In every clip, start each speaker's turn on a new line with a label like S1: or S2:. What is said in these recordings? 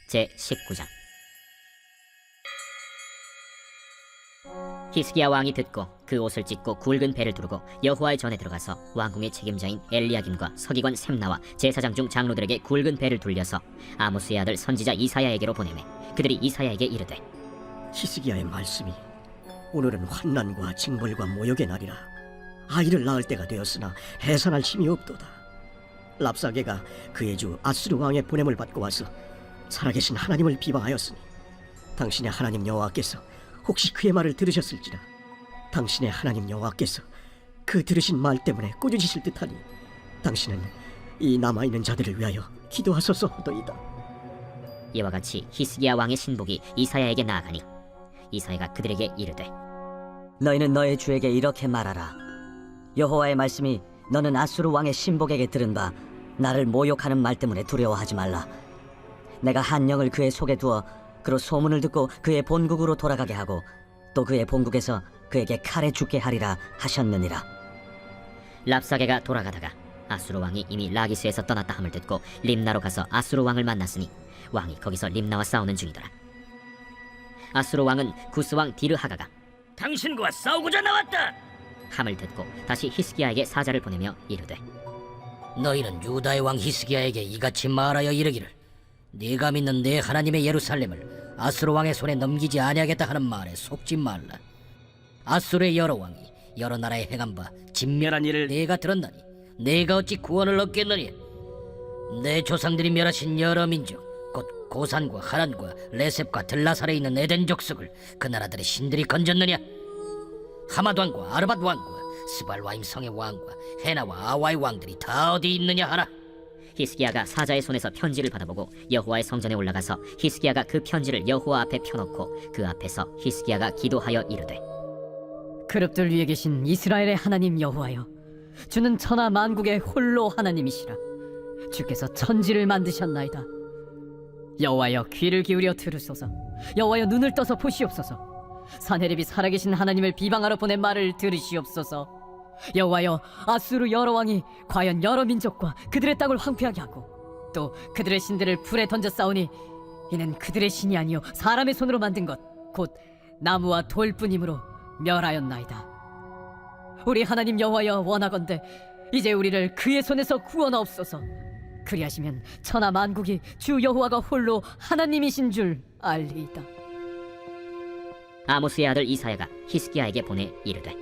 S1: 제19장. 히스기야 왕이 듣고 그 옷을 찢고 굵은 배를 두르고 여호와의 전에 들어가서 왕궁의 책임자인 엘리야김과 서기관 셈나와 제사장 중 장로들에게 굵은 배를 돌려서 아모스의 아들 선지자 이사야에게로 보내매 그들이 이사야에게 이르되,
S2: 히스기야의 말씀이 오늘은 환난과 징벌과 모욕의 날이라. 아이를 낳을 때가 되었으나 해산할 힘이 없도다. 랍사게가 그의 주 아수르 왕의 보냄을 받고 와서 살아계신 하나님을 비방하였으니 당신의 하나님 여호와께서 혹시 그의 말을 들으셨을지라. 당신의 하나님 여호와께서 그 들으신 말 때문에 꾸짖으실 듯하니 당신은 이 남아있는 자들을 위하여 기도하소서 하더이다.
S1: 이와 같이 히스기야 왕의 신복이 이사야에게 나아가니 이사야가 그들에게 이르되,
S3: 너희는 너의 주에게 이렇게 말하라. 여호와의 말씀이 너는 아수르 왕의 신복에게 들은 바 나를 모욕하는 말 때문에 두려워하지 말라. 내가 한 영을 그의 속에 두어 그로 소문을 듣고 그의 본국으로 돌아가게 하고 또 그의 본국에서 그에게 칼에 죽게 하리라 하셨느니라.
S1: 랍사게가 돌아가다가 아수르 왕이 이미 라기스에서 떠났다 함을 듣고 림나로 가서 아수르 왕을 만났으니 왕이 거기서 림나와 싸우는 중이더라. 아수르 왕은 구스 왕 디르하가가
S4: 당신과 싸우고자 나왔다.
S1: 함을 듣고 다시 히스기야에게 사자를 보내며 이르되,
S4: 너희는 유다의 왕 히스기야에게 이같이 말하여 이르기를, 네가 믿는 내 하나님의 예루살렘을 아수르 왕의 손에 넘기지 아니하겠다 하는 말에 속지 말라. 아수르의 여러 왕이 여러 나라에 행한 바 진멸한 일을 네가 들었나니 네가 어찌 구원을 얻겠느냐? 내 조상들이 멸하신 여러 민족 곧 고산과 하란과 레셉과 들라살에 있는 에덴 족속을 그 나라들의 신들이 건졌느냐? 하맛 왕과 아르밧 왕과 스발와임 성의 왕과 헤나와 아와의 왕들이 다 어디 있느냐 하라.
S1: 히스기야가 사자의 손에서 편지를 받아보고 여호와의 성전에 올라가서 히스기야가 그 편지를 여호와 앞에 펴놓고 그 앞에서 히스기야가 기도하여 이르되,
S5: 그룹들 위에 계신 이스라엘의 하나님 여호와여, 주는 천하 만국의 홀로 하나님이시라. 주께서 천지를 만드셨나이다. 여호와여, 귀를 기울여 들으소서. 여호와여, 눈을 떠서 보시옵소서. 사네립이 살아계신 하나님을 비방하러 보낸 말을 들으시옵소서. 여호와여, 아수르 여러 왕이 과연 여러 민족과 그들의 땅을 황폐하게 하고 또 그들의 신들을 불에 던져 싸우니 이는 그들의 신이 아니요 사람의 손으로 만든 것 곧 나무와 돌뿐이므로 멸하였나이다. 우리 하나님 여호와여, 원하건대 이제 우리를 그의 손에서 구원하옵소서. 그리하시면 천하 만국이 주 여호와가 홀로 하나님이신 줄 알리이다.
S1: 아모스의 아들 이사야가 히스기야에게 보내 이르되,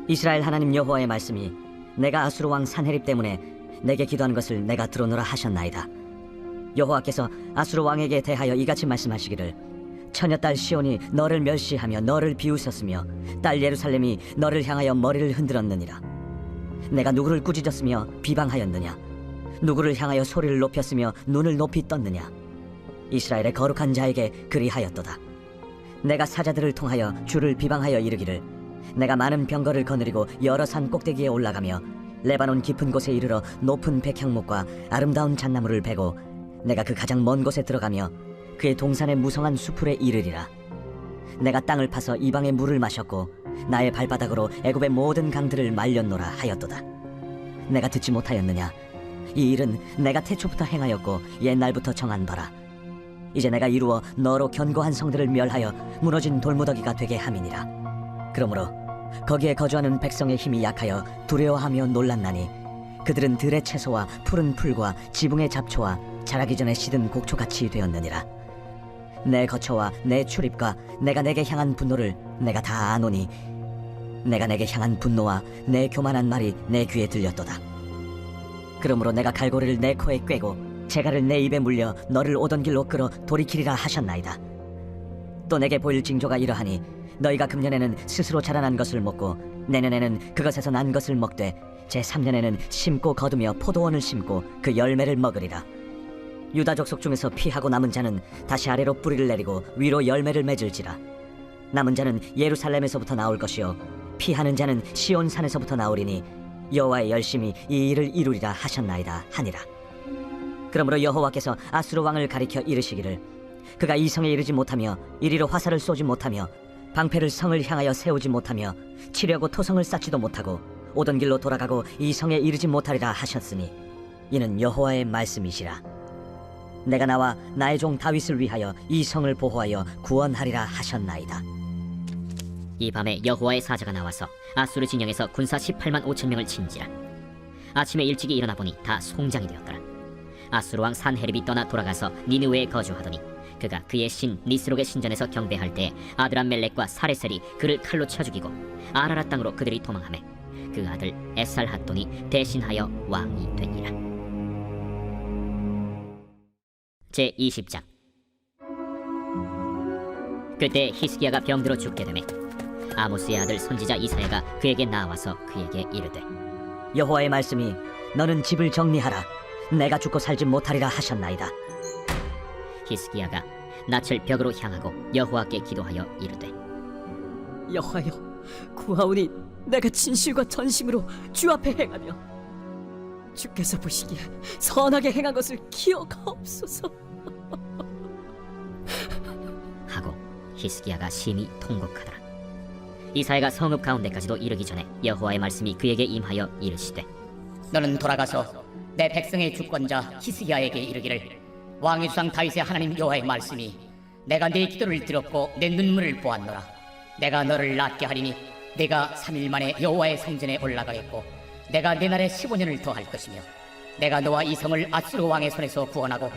S3: 이스라엘 하나님 여호와의 말씀이 내가 아수르 왕 산헤립 때문에 내게 기도한 것을 내가 들어노라 하셨나이다. 여호와께서 아수르 왕에게 대하여 이같이 말씀하시기를, 처녀딸 시온이 너를 멸시하며 너를 비웃었으며 딸 예루살렘이 너를 향하여 머리를 흔들었느니라. 내가 누구를 꾸짖었으며 비방하였느냐? 누구를 향하여 소리를 높였으며 눈을 높이 떴느냐? 이스라엘의 거룩한 자에게 그리하였도다. 내가 사자들을 통하여 주를 비방하여 이르기를, 내가 많은 병거를 거느리고 여러 산 꼭대기에 올라가며 레바논 깊은 곳에 이르러 높은 백향목과 아름다운 잣나무를 베고 내가 그 가장 먼 곳에 들어가며 그의 동산의 무성한 수풀에 이르리라. 내가 땅을 파서 이방의 물을 마셨고 나의 발바닥으로 애굽의 모든 강들을 말렸노라 하였도다. 내가 듣지 못하였느냐? 이 일은 내가 태초부터 행하였고 옛날부터 정한 바라. 이제 내가 이루어 너로 견고한 성들을 멸하여 무너진 돌무더기가 되게 함이니라. 그러므로 거기에 거주하는 백성의 힘이 약하여 두려워하며 놀랐나니 그들은 들의 채소와 푸른 풀과 지붕의 잡초와 자라기 전에 시든 곡초같이 되었느니라. 내 거처와 내 출입과 내가 내게 향한 분노를 내가 다 아노니 내가 내게 향한 분노와 내 교만한 말이 내 귀에 들렸도다. 그러므로 내가 갈고리를 내 코에 꿰고 재갈을 내 입에 물려 너를 오던 길로 끌어 돌이키리라 하셨나이다. 또 내게 보일 징조가 이러하니 너희가 금년에는 스스로 자라난 것을 먹고 내년에는 그것에서 난 것을 먹되 제3년에는 심고 거두며 포도원을 심고 그 열매를 먹으리라. 유다 족속 중에서 피하고 남은 자는 다시 아래로 뿌리를 내리고 위로 열매를 맺을지라. 남은 자는 예루살렘에서부터 나올 것이요 피하는 자는 시온 산에서부터 나오리니 여호와의 열심히 이 일을 이루리라 하셨나이다 하니라. 그러므로 여호와께서 아수르 왕을 가리켜 이르시기를, 그가 이 성에 이르지 못하며 이리로 화살을 쏘지 못하며 방패를 성을 향하여 세우지 못하며 치려고 토성을 쌓지도 못하고 오던 길로 돌아가고 이 성에 이르지 못하리라 하셨으니 이는 여호와의 말씀이시라. 내가 나와 나의 종 다윗을 위하여 이 성을 보호하여 구원하리라 하셨나이다.
S1: 이 밤에 여호와의 사자가 나와서 아수르 진영에서 군사 18만 5천 명을 친지라. 아침에 일찍이 일어나 보니 다 송장이 되었더라. 아수르 왕 산헤립이 떠나 돌아가서 니느웨에 거주하더니 그가 그의 신 니스록의 신전에서 경배할 때 아드람멜렉과 사레셀이 그를 칼로 쳐 죽이고 아라라 땅으로 그들이 도망하매 그 아들 에살핫돈이 대신하여 왕이 되니라. 제 20장. 그때 히스기야가 병들어 죽게 되매 아모스의 아들 선지자 이사야가 그에게 나와서 그에게 이르되
S3: 여호와의 말씀이 너는 집을 정리하라. 내가 죽고 살지 못하리라 하셨나이다.
S1: 히스기야가 낯을 벽으로 향하고 여호와께 기도하여 이르되
S5: 여호와여, 구하오니 내가 진실과 전심으로 주 앞에 행하며 주께서 보시기에 선하게 행한 것을 기억하옵소서.
S1: 하고 히스기야가 심히 통곡하더라. 이사야가 성읍 가운데까지도 이르기 전에 여호와의 말씀이 그에게 임하여 이르시되
S6: 너는 돌아가서 내 백성의 주권자 히스기야에게 이르기를 왕의 주상 다윗의 하나님 여호와의 말씀이 내가 네 기도를 들었고 내 눈물을 보았노라. 내가 너를 낫게 하리니 내가 3일 만에 여호와의 성전에 올라가겠고 내가 내 날에 15년을 더할 것이며 내가 너와 이 성을 아수르 왕의 손에서 구원하고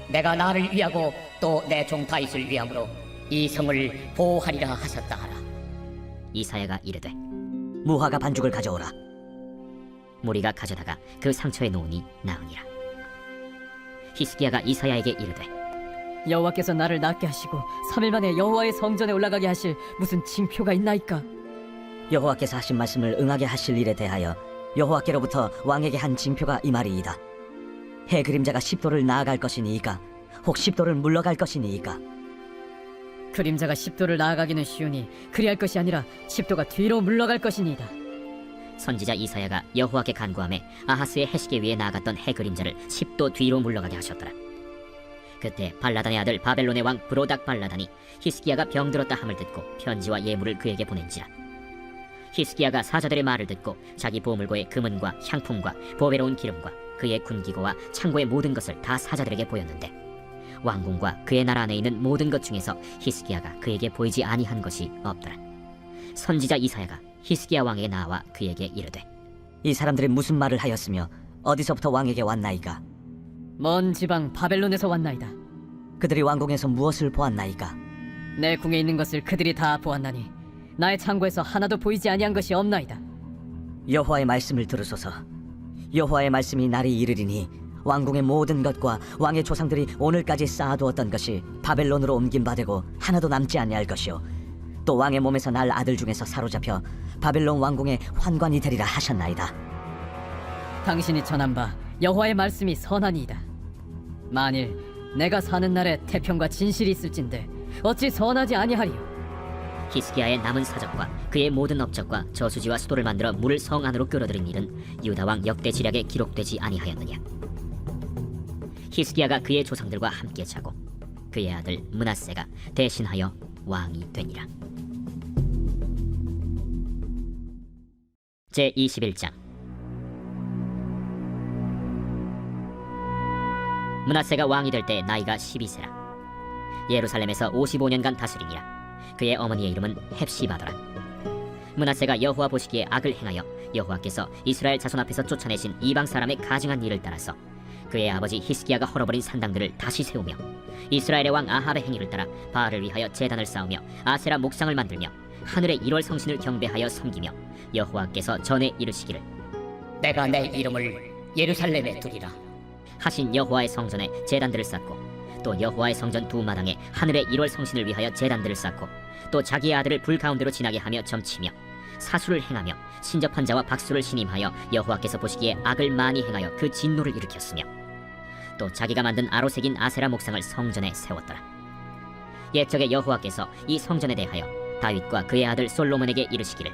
S6: 내가 나를 위하고 또 내 종 다윗을 위함으로 이 성을 보호하리라 하셨다 하라.
S1: 이사야가 이르되
S3: 무화과 반죽을 가져오라.
S1: 무리가 가져다가 그 상처에 놓으니 나으니라. 히스기야가 이사야에게 이르되
S5: 여호와께서 나를 낫게 하시고 3일 만에 여호와의 성전에 올라가게 하실 무슨 징표가 있나이까?
S3: 여호와께서 하신 말씀을 응하게 하실 일에 대하여 여호와께로부터 왕에게 한 징표가 이 말이이다. 해 그림자가 10도를 나아갈 것이니이까 혹 10도를 물러갈 것이니이까.
S5: 그림자가 10도를 나아가기는 쉬우니 그리할 것이 아니라 10도가 뒤로 물러갈 것이니이다.
S1: 선지자 이사야가 여호와께 간구하며 아하스의 해시계 위에 나아갔던 해 그림자를 10도 뒤로 물러가게 하셨더라. 그때 발라단의 아들 바벨론의 왕 브로닥 발라단이 히스기야가 병들었다 함을 듣고 편지와 예물을 그에게 보낸지라. 히스기야가 사자들의 말을 듣고 자기 보물고의 금은과 향품과 보배로운 기름과 그의 군기고와 창고의 모든 것을 다 사자들에게 보였는데 왕궁과 그의 나라 안에 있는 모든 것 중에서 히스기야가 그에게 보이지 아니한 것이 없더라. 선지자 이사야가 히스기야 왕에게 나와 그에게 이르되
S3: 이 사람들이 무슨 말을 하였으며 어디서부터 왕에게 왔나이까?
S5: 먼 지방 바벨론에서 왔나이다.
S3: 그들이 왕궁에서 무엇을 보았나이까?
S5: 내 궁에 있는 것을 그들이 다 보았나니 나의 창고에서 하나도 보이지 아니한 것이 없나이다.
S3: 여호와의 말씀을 들으소서. 여호와의 말씀이 날이 이르리니 왕궁의 모든 것과 왕의 조상들이 오늘까지 쌓아두었던 것이 바벨론으로 옮긴 바 되고 하나도 남지 아니할 것이요 또 왕의 몸에서 날 아들 중에서 사로잡혀 바벨론 왕궁의 환관이 되리라 하셨나이다.
S5: 당신이 전한 바 여호와의 말씀이 선하니이다. 만일 내가 사는 날에 태평과 진실이 있을진데 어찌 선하지 아니하리요?
S1: 히스기야의 남은 사적과 그의 모든 업적과 저수지와 수도를 만들어 물을 성 안으로 끌어들인 일은 유다 왕 역대 지략에 기록되지 아니하였느냐? 히스기야가 그의 조상들과 함께 자고 그의 아들 므낫세가 대신하여 왕이 되니라. 제 21장. 므낫세가 왕이 될 때 나이가 12세라. 예루살렘에서 55년간 다스리니라. 그의 어머니의 이름은 헵시바더라. 므낫세가 여호와 보시기에 악을 행하여 여호와께서 이스라엘 자손 앞에서 쫓아내신 이방 사람의 가증한 일을 따라서 그의 아버지 히스기야가 헐어버린 산당들을 다시 세우며 이스라엘의 왕 아합의 행위를 따라 바알을 위하여 제단을 쌓으며 아세라 목상을 만들며 하늘의 1월 성신을 경배하여 섬기며 여호와께서 전에 이르시기를
S6: 내가 내 이름을 예루살렘에 두리라.
S1: 하신 여호와의 성전에 제단들을 쌓고 또 여호와의 성전 두 마당에 하늘의 1월 성신을 위하여 제단들을 쌓고 또 자기의 아들을 불 가운데로 지나게 하며 점치며 사수를 행하며 신접한 자와 박수를 신임하여 여호와께서 보시기에 악을 많이 행하여 그 진노를 일으켰으며 또 자기가 만든 아로색인 아세라 목상을 성전에 세웠더라. 옛적에 여호와께서 이 성전에 대하여 다윗과 그의 아들 솔로몬에게 이르시기를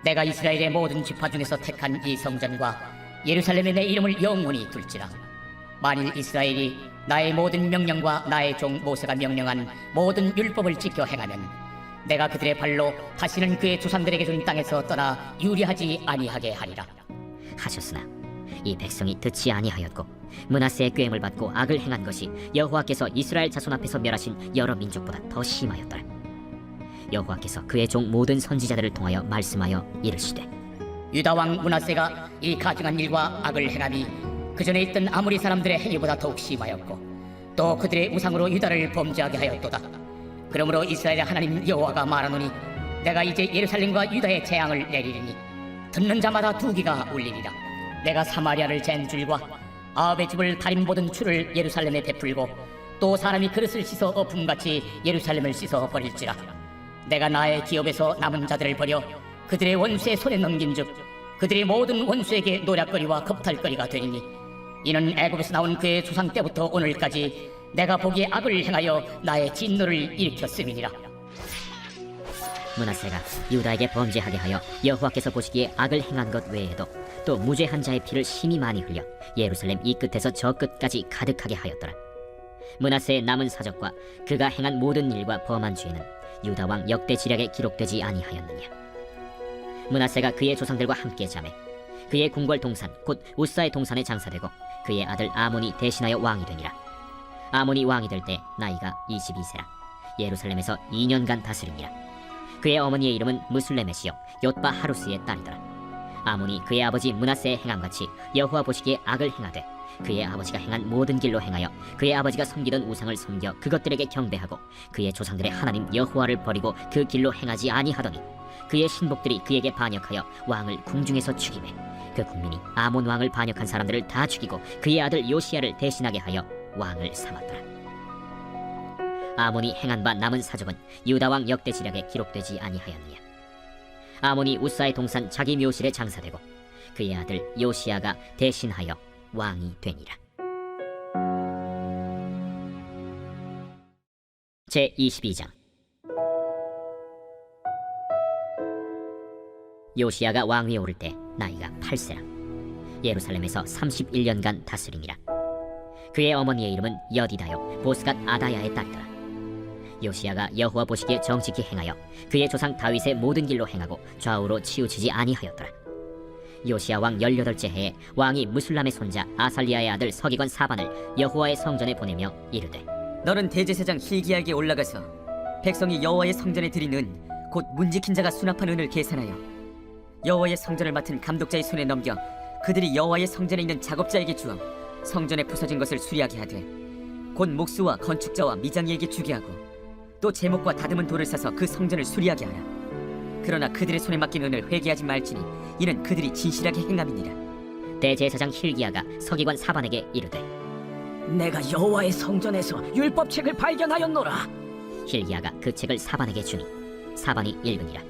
S6: 내가 이스라엘의 모든 지파 중에서 택한 이 성전과 예루살렘에 내 이름을 영원히 둘지라. 만일 이스라엘이 나의 모든 명령과 나의 종 모세가 명령한 모든 율법을 지켜 행하면 내가 그들의 발로 다시는 그의 조상들에게 준 땅에서 떠나 유리하지 아니하게 하리라
S1: 하셨으나 이 백성이 듣지 아니하였고 므낫세의 꾀임을 받고 악을 행한 것이 여호와께서 이스라엘 자손 앞에서 멸하신 여러 민족보다 더 심하였더라. 여호와께서 그의 종 모든 선지자들을 통하여 말씀하여 이르시되
S6: 유다 왕 므낫세가 이 가증한 일과 악을 행함이 그 전에 있던 아모리 사람들의 행위보다 더욱 심하였고 또 그들의 우상으로 유다를 범죄하게 하였도다. 그러므로 이스라엘의 하나님 여호와가 말하노니 내가 이제 예루살렘과 유다의 재앙을 내리리니 듣는 자마다 두 귀가 울리리라. 내가 사마리아를 잰 줄과 아합의 집을 다림 보던 줄을 예루살렘에 베풀고 또 사람이 그릇을 씻어 엎음같이 예루살렘을 씻어 버릴지라. 내가 나의 기업에서 남은 자들을 버려 그들의 원수의 손에 넘긴즉 그들의 모든 원수에게 노략거리와 겁탈거리가 되리니 이는 애굽에서 나온 그의 조상 때부터 오늘까지 내가 보기에 악을 행하여 나의 진노를 일으켰음이니라.
S1: 므낫세가 유다에게 범죄하게 하여 여호와께서 보시기에 악을 행한 것 외에도 또 무죄한 자의 피를 심히 많이 흘려 예루살렘 이 끝에서 저 끝까지 가득하게 하였더라. 므낫세의 남은 사적과 그가 행한 모든 일과 범한 죄는 유다 왕 역대 지략에 기록되지 아니하였느냐. 므낫세가 그의 조상들과 함께 자매 그의 궁궐 동산 곧 우사의 동산에 장사되고 그의 아들 아몬이 대신하여 왕이 되니라. 아몬이 왕이 될 때 나이가 22세라 예루살렘에서 2년간 다스리니라. 그의 어머니의 이름은 무술레메시요 옅바 하루스의 딸이더라. 아몬이 그의 아버지 므낫세의 행함같이 여호와 보시기에 악을 행하되 그의 아버지가 행한 모든 길로 행하여 그의 아버지가 섬기던 우상을 섬겨 그것들에게 경배하고 그의 조상들의 하나님 여호와를 버리고 그 길로 행하지 아니하더니 그의 신복들이 그에게 반역하여 왕을 궁중에서 죽이매 그 국민이 아몬 왕을 반역한 사람들을 다 죽이고 그의 아들 요시야를 대신하게 하여 왕을 삼았더라. 아몬이 행한 바 남은 사적은 유다 왕 역대 지략에 기록되지 아니하였느냐. 아몬이 우사의 동산 자기 묘실에 장사되고 그의 아들 요시야가 대신하여 왕이 되니라. 제22장. 요시야가 왕위에 오를 때 나이가 8세라 예루살렘에서 31년간 다스리니라. 그의 어머니의 이름은 여디다요 보스갓 아다야의 딸이더라. 요시야가 여호와 보시기에 정직히 행하여 그의 조상 다윗의 모든 길로 행하고 좌우로 치우치지 아니하였더라. 요시야 왕 18째 해에 왕이 무술람의 손자 아살리아의 아들 서기관 사반을 여호와의 성전에 보내며 이르되
S3: 너는 대제사장 hil기야에게 올라가서 백성이 여호와의 성전에 드린 은 곧 문지킨 자가 수납한 은을 계산하여 여호와의 성전을 맡은 감독자의 손에 넘겨 그들이 여호와의 성전에 있는 작업자에게 주어 성전에 부서진 것을 수리하게 하되 곧 목수와 건축자와 미장이에게 주게 하고 또 제목과 다듬은 돌을 사서 그 성전을 수리하게 하라. 그러나 그들의 손에 맡긴 은을 회개하지 말지니 이는 그들이 진실하게 행함이니라.
S1: 대제사장 hil기야가 서기관 사반에게 이르되
S2: 내가 여호와의 성전에서 율법책을 발견하였노라.
S1: hil기야가 그 책을 사반에게 주니 사반이 읽으니라.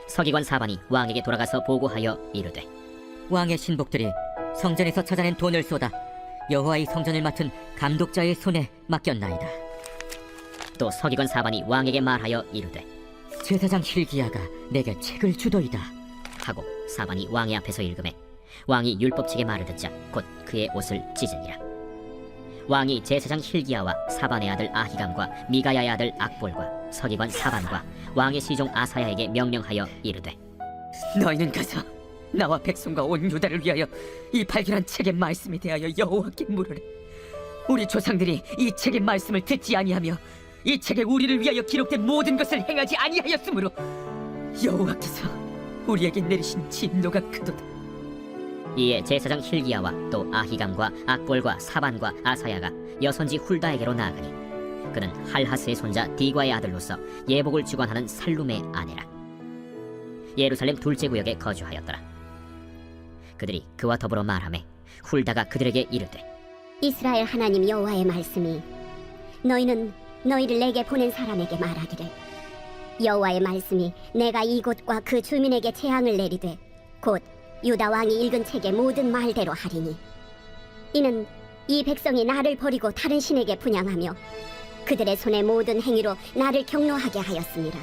S1: 서기관 사반이 왕에게 돌아가서 보고하여 이르되
S7: 왕의 신복들이 성전에서 찾아낸 돈을 쏟아 여호와의 성전을 맡은 감독자의 손에 맡겼나이다.
S1: 또 서기관 사반이 왕에게 말하여 이르되
S7: 제사장 hil기야가 내게 책을 주더이다
S1: 하고 사반이 왕의 앞에서 읽음에 왕이 율법책의 말을 듣자 곧 그의 옷을 찢으니라. 왕이 제사장 hil기야와 사반의 아들 아히감과 미가야의 아들 악볼과 서기관 사반과 왕의 시종 아사야에게 명령하여 이르되
S3: 너희는 가서 나와 백성과 온 유다를 위하여 이 발견한 책의 말씀에 대하여 여호와께 물으라. 우리 조상들이 이 책의 말씀을 듣지 아니하며 이 책에 우리를 위하여 기록된 모든 것을 행하지 아니하였으므로 여호와께서 우리에게 내리신 진노가 크도다.
S1: 이에 제사장 hil기야와 또 아히감과 악볼과 사반과 아사야가 여선지 훌다에게로 나아가니 그는 할하스의 손자 디과의 아들로서 예복을 주관하는 살룸의 아내라. 예루살렘 둘째 구역에 거주하였더라. 그들이 그와 더불어 말하매 훌다가 그들에게 이르되
S8: 이스라엘 하나님 여호와의 말씀이 너희는 너희를 내게 보낸 사람에게 말하기를 여호와의 말씀이 내가 이곳과 그 주민에게 재앙을 내리되 곧 유다 왕이 읽은 책의 모든 말대로 하리니 이는 이 백성이 나를 버리고 다른 신에게 분향하며 그들의 손의 모든 행위로 나를 경노하게 하였습니다.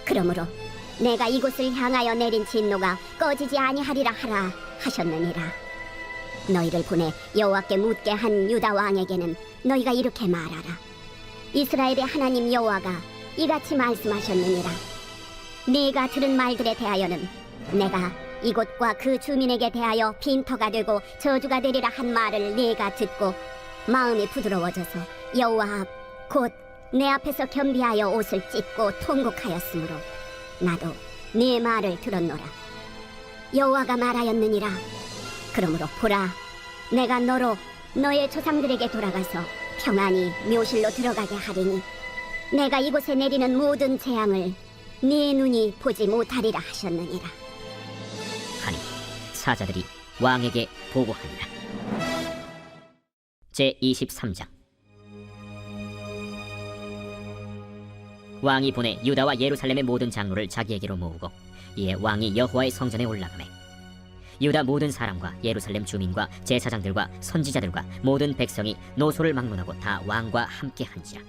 S8: 그러므로 내가 이곳을 향하여 내린 진노가 꺼지지 아니하리라 하라 하셨느니라. 너희를 보내 여호와께 묻게 한 유다 왕에게는 너희가 이렇게 말하라. 이스라엘의 하나님 여호와가 이같이 말씀하셨느니라. 네가 들은 말들에 대하여는 내가 이곳과 그 주민에게 대하여 빈터가 되고 저주가 되리라 한 말을 네가 듣고 마음이 부드러워져서 여호와 앞 곧 내 앞에서 겸비하여 옷을 찢고 통곡하였으므로 나도 네 말을 들었노라. 여호와가 말하였느니라. 그러므로 보라, 내가 너로 너의 조상들에게 돌아가서 평안히 묘실로 들어가게 하리니 내가 이곳에 내리는 모든 재앙을 네 눈이 보지 못하리라 하셨느니라.
S1: 하니 사자들이 왕에게 보고하니라. 제 23장. 왕이 보내 유다와 예루살렘의 모든 장로를 자기에게로 모으고 이에 왕이 여호와의 성전에 올라가매 유다 모든 사람과 예루살렘 주민과 제사장들과 선지자들과 모든 백성이 노소를 막론하고 다 왕과 함께 한지라.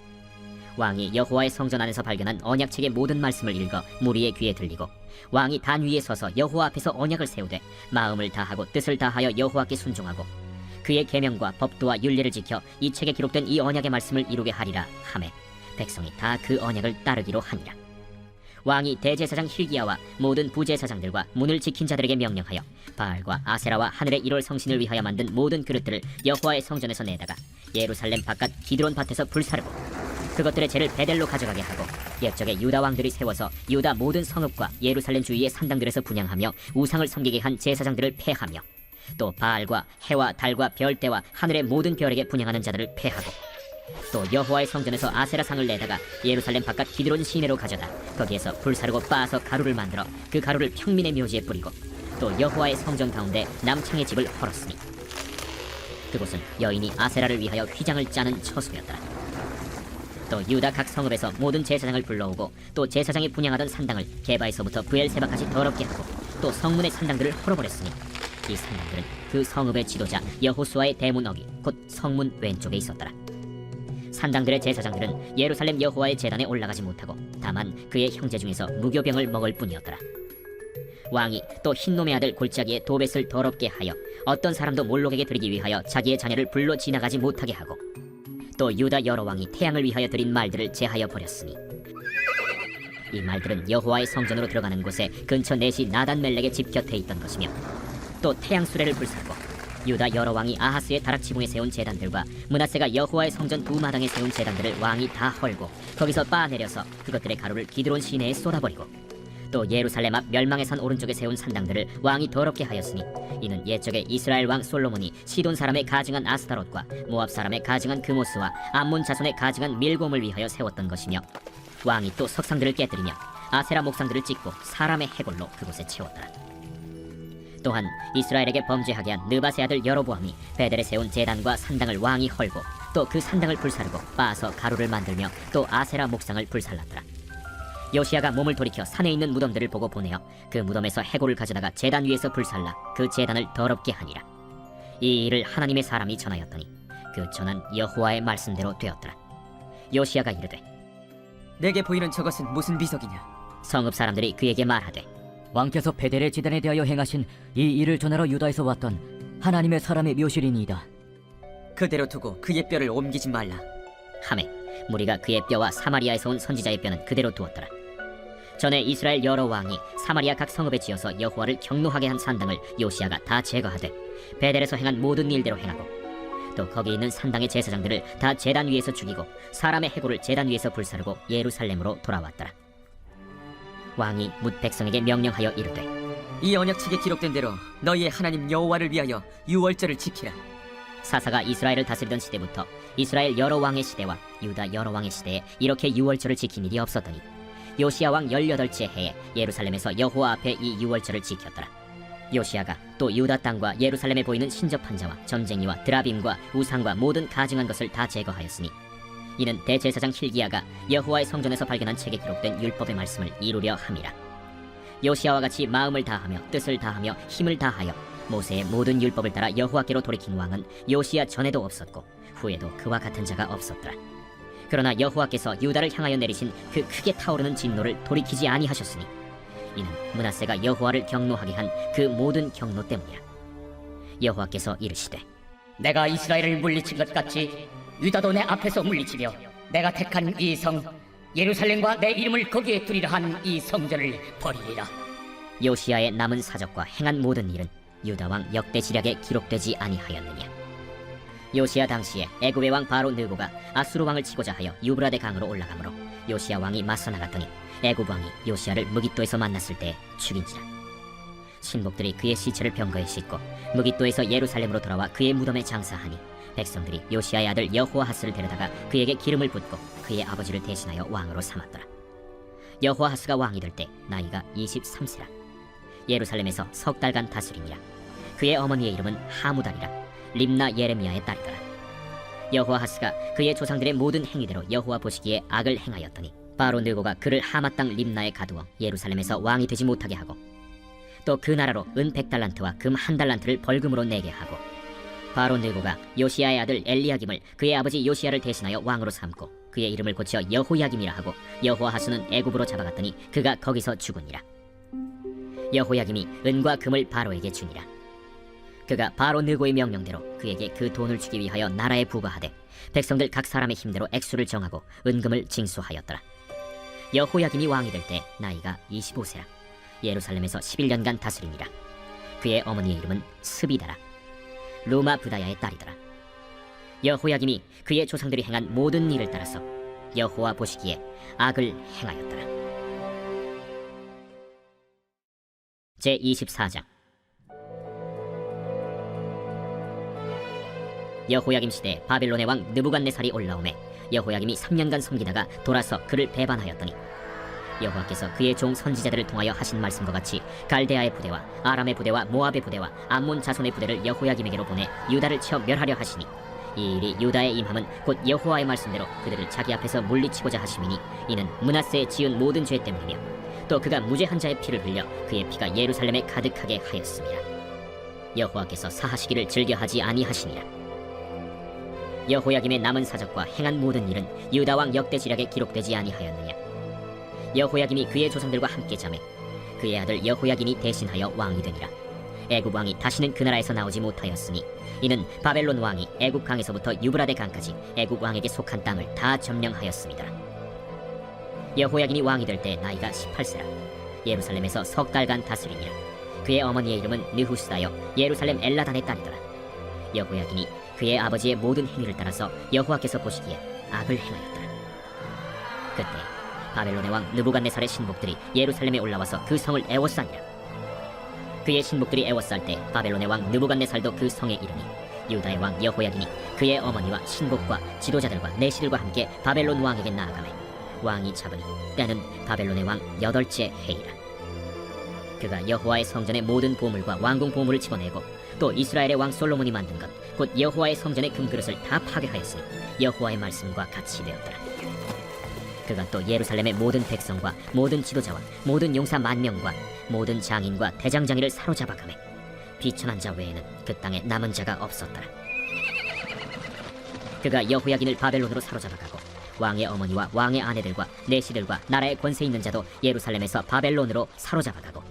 S1: 왕이 여호와의 성전 안에서 발견한 언약책의 모든 말씀을 읽어 무리의 귀에 들리고 왕이 단 위에 서서 여호와 앞에서 언약을 세우되 마음을 다하고 뜻을 다하여 여호와께 순종하고 그의 계명과 법도와 율례를 지켜 이 책에 기록된 이 언약의 말씀을 이루게 하리라 하매 백성이 다 그 언약을 따르기로 하니라. 왕이 대제사장 힐기야와 모든 부제사장들과 문을 지킨 자들에게 명령하여 바알과 아세라와 하늘의 1월 성신을 위하여 만든 모든 그릇들을 여호와의 성전에서 내다가 예루살렘 바깥 기드론 밭에서 불사르고 그것들의 재를 베델로 가져가게 하고 옛적에 유다 왕들이 세워서 유다 모든 성읍과 예루살렘 주위의 산당들에서 분향하며 우상을 섬기게 한 제사장들을 폐하며 또 바알과 해와 달과 별대와 하늘의 모든 별에게 분향하는 자들을 폐하고 또 여호와의 성전에서 아세라상을 내다가 예루살렘 바깥 기드론 시내로 가져다 거기에서 불사르고 빻아서 가루를 만들어 그 가루를 평민의 묘지에 뿌리고 또 여호와의 성전 가운데 남창의 집을 헐었으니 그곳은 여인이 아세라를 위하여 휘장을 짜는 처소였더라. 또 유다 각 성읍에서 모든 제사장을 불러오고 또 제사장이 분향하던 산당을 게바에서부터 브엘세바까지 더럽게 하고 또 성문의 산당들을 헐어버렸으니 이 산당들은 그 성읍의 지도자 여호수아의 대문 어기 곧 성문 왼쪽에 있었더라. 산당들의 제사장들은 예루살렘 여호와의 제단에 올라가지 못하고 다만 그의 형제 중에서 무교병을 먹을 뿐이었더라. 왕이 또 흰놈의 아들 골짜기에 도벳을 더럽게 하여 어떤 사람도 몰록에게 드리기 위하여 자기의 자녀를 불로 지나가지 못하게 하고 또 유다 여러 왕이 태양을 위하여 드린 말들을 제하여 버렸으니 이 말들은 여호와의 성전으로 들어가는 곳에 근처 넷이 나단 멜렉의 집 곁에 있던 것이며 또 태양 수레를 불사르고 유다 여러 왕이 아하스의 다락지붕에 세운 제단들과 므낫세가 여호와의 성전 두 마당에 세운 제단들을 왕이 다 헐고 거기서 빻아내려서 그것들의 가루를 기드론 시내에 쏟아버리고 또 예루살렘 앞 멸망의 산 오른쪽에 세운 산당들을 왕이 더럽게 하였으니 이는 옛적에 이스라엘 왕 솔로몬이 시돈 사람의 가증한 아스타롯과 모압 사람의 가증한 그모스와 암몬 자손의 가증한 밀곰을 위하여 세웠던 것이며 왕이 또 석상들을 깨뜨리며 아세라 목상들을 찍고 사람의 해골로 그곳에 채웠더라. 또한 이스라엘에게 범죄하게 한 느바세 아들 여로보암이 베델에 세운 제단과 산당을 왕이 헐고 또 그 산당을 불사르고 빻아서 가루를 만들며 또 아세라 목상을 불살랐더라. 요시야가 몸을 돌이켜 산에 있는 무덤들을 보고 보내어 그 무덤에서 해골을 가져다가 제단 위에서 불살라 그 제단을 더럽게 하니라. 이 일을 하나님의 사람이 전하였더니 그 전한 여호와의 말씀대로 되었더라. 요시야가 이르되
S3: 내게 보이는 저것은 무슨 비석이냐?
S1: 성읍 사람들이 그에게 말하되
S7: 왕께서 베델의 제단에 대하여 행하신 이 일을 전하러 유다에서 왔던 하나님의 사람의 묘실이니이다.
S3: 그대로 두고 그의 뼈를 옮기지 말라.
S1: 하매 무리가 그의 뼈와 사마리아에서 온 선지자의 뼈는 그대로 두었더라. 전에 이스라엘 여러 왕이 사마리아 각 성읍에 지어서 여호와를 경노하게 한 산당을 요시야가 다 제거하되 베델에서 행한 모든 일대로 행하고 또 거기 있는 산당의 제사장들을 다 제단 위에서 죽이고 사람의 해골을 제단 위에서 불사르고 예루살렘으로 돌아왔더라. 왕이 뭇 백성에게 명령하여 이르되
S3: 이 언약책에 기록된 대로 너희의 하나님 여호와를 위하여 유월절을 지키라.
S1: 사사가 이스라엘을 다스리던 시대부터 이스라엘 여러 왕의 시대와 유다 여러 왕의 시대에 이렇게 유월절을 지킨 일이 없었더니 요시야 왕 18째 해에 예루살렘에서 여호와 앞에 이 유월절을 지켰더라. 요시야가 또 유다 땅과 예루살렘에 보이는 신접한 자와 점쟁이와 드라빔과 우상과 모든 가증한 것을 다 제거하였으니 이는 대제사장 힐기야가 여호와의 성전에서 발견한 책에 기록된 율법의 말씀을 이루려 함이라. 요시야와 같이 마음을 다하며 뜻을 다하며 힘을 다하여 모세의 모든 율법을 따라 여호와께로 돌이킨 왕은 요시야 전에도 없었고 후에도 그와 같은 자가 없었더라. 그러나 여호와께서 유다를 향하여 내리신 그 크게 타오르는 진노를 돌이키지 아니하셨으니 이는 므낫세가 여호와를 경노하게 한 그 모든 경노 때문이라. 여호와께서 이르시되
S6: 내가 이스라엘을 물리친 것 같이 유다도 내 앞에서 물리치며 내가 택한 이 성 예루살렘과 내 이름을 거기에 두리라 한 이 성전을 버리리라.
S1: 요시야의 남은 사적과 행한 모든 일은 유다 왕 역대 지략에 기록되지 아니하였느냐. 요시야 당시에 애굽의 왕 바로 느고가 아수르 왕을 치고자 하여 유브라데 강으로 올라가므로 요시야 왕이 맞서 나갔더니 애굽 왕이 요시야를 무깃도에서 만났을 때 죽인지라. 신복들이 그의 시체를 병거에 싣고 무깃도에서 예루살렘으로 돌아와 그의 무덤에 장사하니 백성들이 요시야의 아들 여호아하스를 데려다가 그에게 기름을 붓고 그의 아버지를 대신하여 왕으로 삼았더라. 여호아하스가 왕이 될 때 나이가 23세라. 예루살렘에서 석 달간 다스리니라. 그의 어머니의 이름은 하무달이라. 림나 예레미야의 딸이더라. 여호아하스가 그의 조상들의 모든 행위대로 여호와 보시기에 악을 행하였더니 바로 느고가 그를 하마 땅 림나에 가두어 예루살렘에서 왕이 되지 못하게 하고 또 그 나라로 은 100달란트와 금 1달란트를 벌금으로 내게 하고 바로 느고가 요시야의 아들 엘리야김을 그의 아버지 요시야를 대신하여 왕으로 삼고 그의 이름을 고쳐 여호야김이라 하고 여호아하스는 애굽으로 잡아갔더니 그가 거기서 죽으니라. 여호야김이 은과 금을 바로에게 주니라. 그가 바로 느고의 명령대로 그에게 그 돈을 주기 위하여 나라에 부과하되 백성들 각 사람의 힘대로 액수를 정하고 은금을 징수하였더라. 여호야김이 왕이 될 때 나이가 25세라. 예루살렘에서 11년간 다스리니라. 그의 어머니의 이름은 스비다라. 루마 부다야의 딸이더라. 여호야김이 그의 조상들이 행한 모든 일을 따라서 여호와 보시기에 악을 행하였더라. 제24장. 여호야김 시대 바벨론의 왕 느부갓네살이 올라오매 여호야김이 3년간 섬기다가 돌아서 그를 배반하였더니 여호와께서 그의 종 선지자들을 통하여 하신 말씀과 같이 갈대아의 부대와 아람의 부대와 모압의 부대와 암몬 자손의 부대를 여호야김에게로 보내 유다를 쳐 멸하려 하시니 이 일이 유다의 임함은 곧 여호와의 말씀대로 그들을 자기 앞에서 물리치고자 하심이니 이는 므낫세에 지은 모든 죄 때문이며 또 그가 무죄한 자의 피를 흘려 그의 피가 예루살렘에 가득하게 하였습니다. 여호와께서 사하시기를 즐겨하지 아니하시니라. 여호야김의 남은 사적과 행한 모든 일은 유다 왕 역대 지략에 기록되지 아니하였느냐. 여호야김이 그의 조상들과 함께 잠에 그의 아들 여호야김이 대신하여 왕이 되니라. 애굽 왕이 다시는 그 나라에서 나오지 못하였으니 이는 바벨론 왕이 애굽 강에서부터 유브라데 강까지 애굽 왕에게 속한 땅을 다 점령하였습니다. 여호야김이 왕이 될 때 나이가 18세라. 예루살렘에서 석 달간 다스리니라. 그의 어머니의 이름은 느후스다여 예루살렘 엘라단의 딸이더라. 여호야김이 그의 아버지의 모든 행위를 따라서 여호와께서 보시기에 악을 행하였더라. 그때 바벨론의 왕 느부갓네살의 신복들이 예루살렘에 올라와서 그 성을 애워싸니라. 그의 신복들이 애워쌀 때 바벨론의 왕 느부갓네살도 그 성에 이르니 유다의 왕 여호야김이 그의 어머니와 신복과 지도자들과 내시들과 함께 바벨론 왕에게 나아가매 왕이 잡으니 때는 바벨론의 왕 8째 해이라. 그가 여호와의 성전의 모든 보물과 왕궁 보물을 집어내고 또 이스라엘의 왕 솔로몬이 만든 것 곧 여호와의 성전의 금그릇을 다 파괴하였으니 여호와의 말씀과 같이 되었더라. 그가 또 예루살렘의 모든 백성과 모든 지도자와 모든 용사 10,000명과 모든 장인과 대장장이를 사로잡아가매 비천한 자 외에는 그 땅에 남은 자가 없었더라. 그가 여호야긴을 바벨론으로 사로잡아가고 왕의 어머니와 왕의 아내들과 내시들과 나라의 권세 있는 자도 예루살렘에서 바벨론으로 사로잡아가고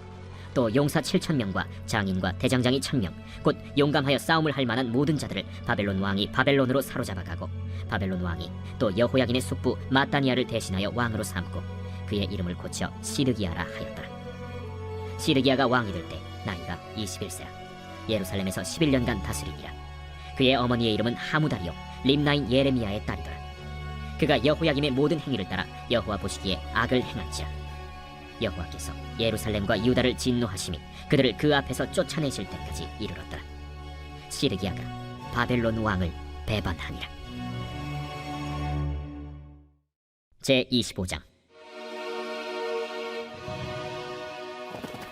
S1: 또 용사 7,000명과 장인과 대장장이 1,000명 곧 용감하여 싸움을 할 만한 모든 자들을 바벨론 왕이 바벨론으로 사로잡아가고 바벨론 왕이 또 여호야긴의 숙부 마따니아를 대신하여 왕으로 삼고 그의 이름을 고쳐 시드기야라 하였더라. 시드기야가 왕이 될 때 나이가 21세라. 예루살렘에서 11년간 다스리니라. 그의 어머니의 이름은 하무다리요 림나인 예레미야의 딸이더라. 그가 여호야김의 모든 행위를 따라 여호와 보시기에 악을 행한지라. 여호와께서 예루살렘과 유다를 진노하심이 그들을 그 앞에서 쫓아내실 때까지 이르렀더라. 시드기야가 바벨론 왕을 배반하니라. 제25장.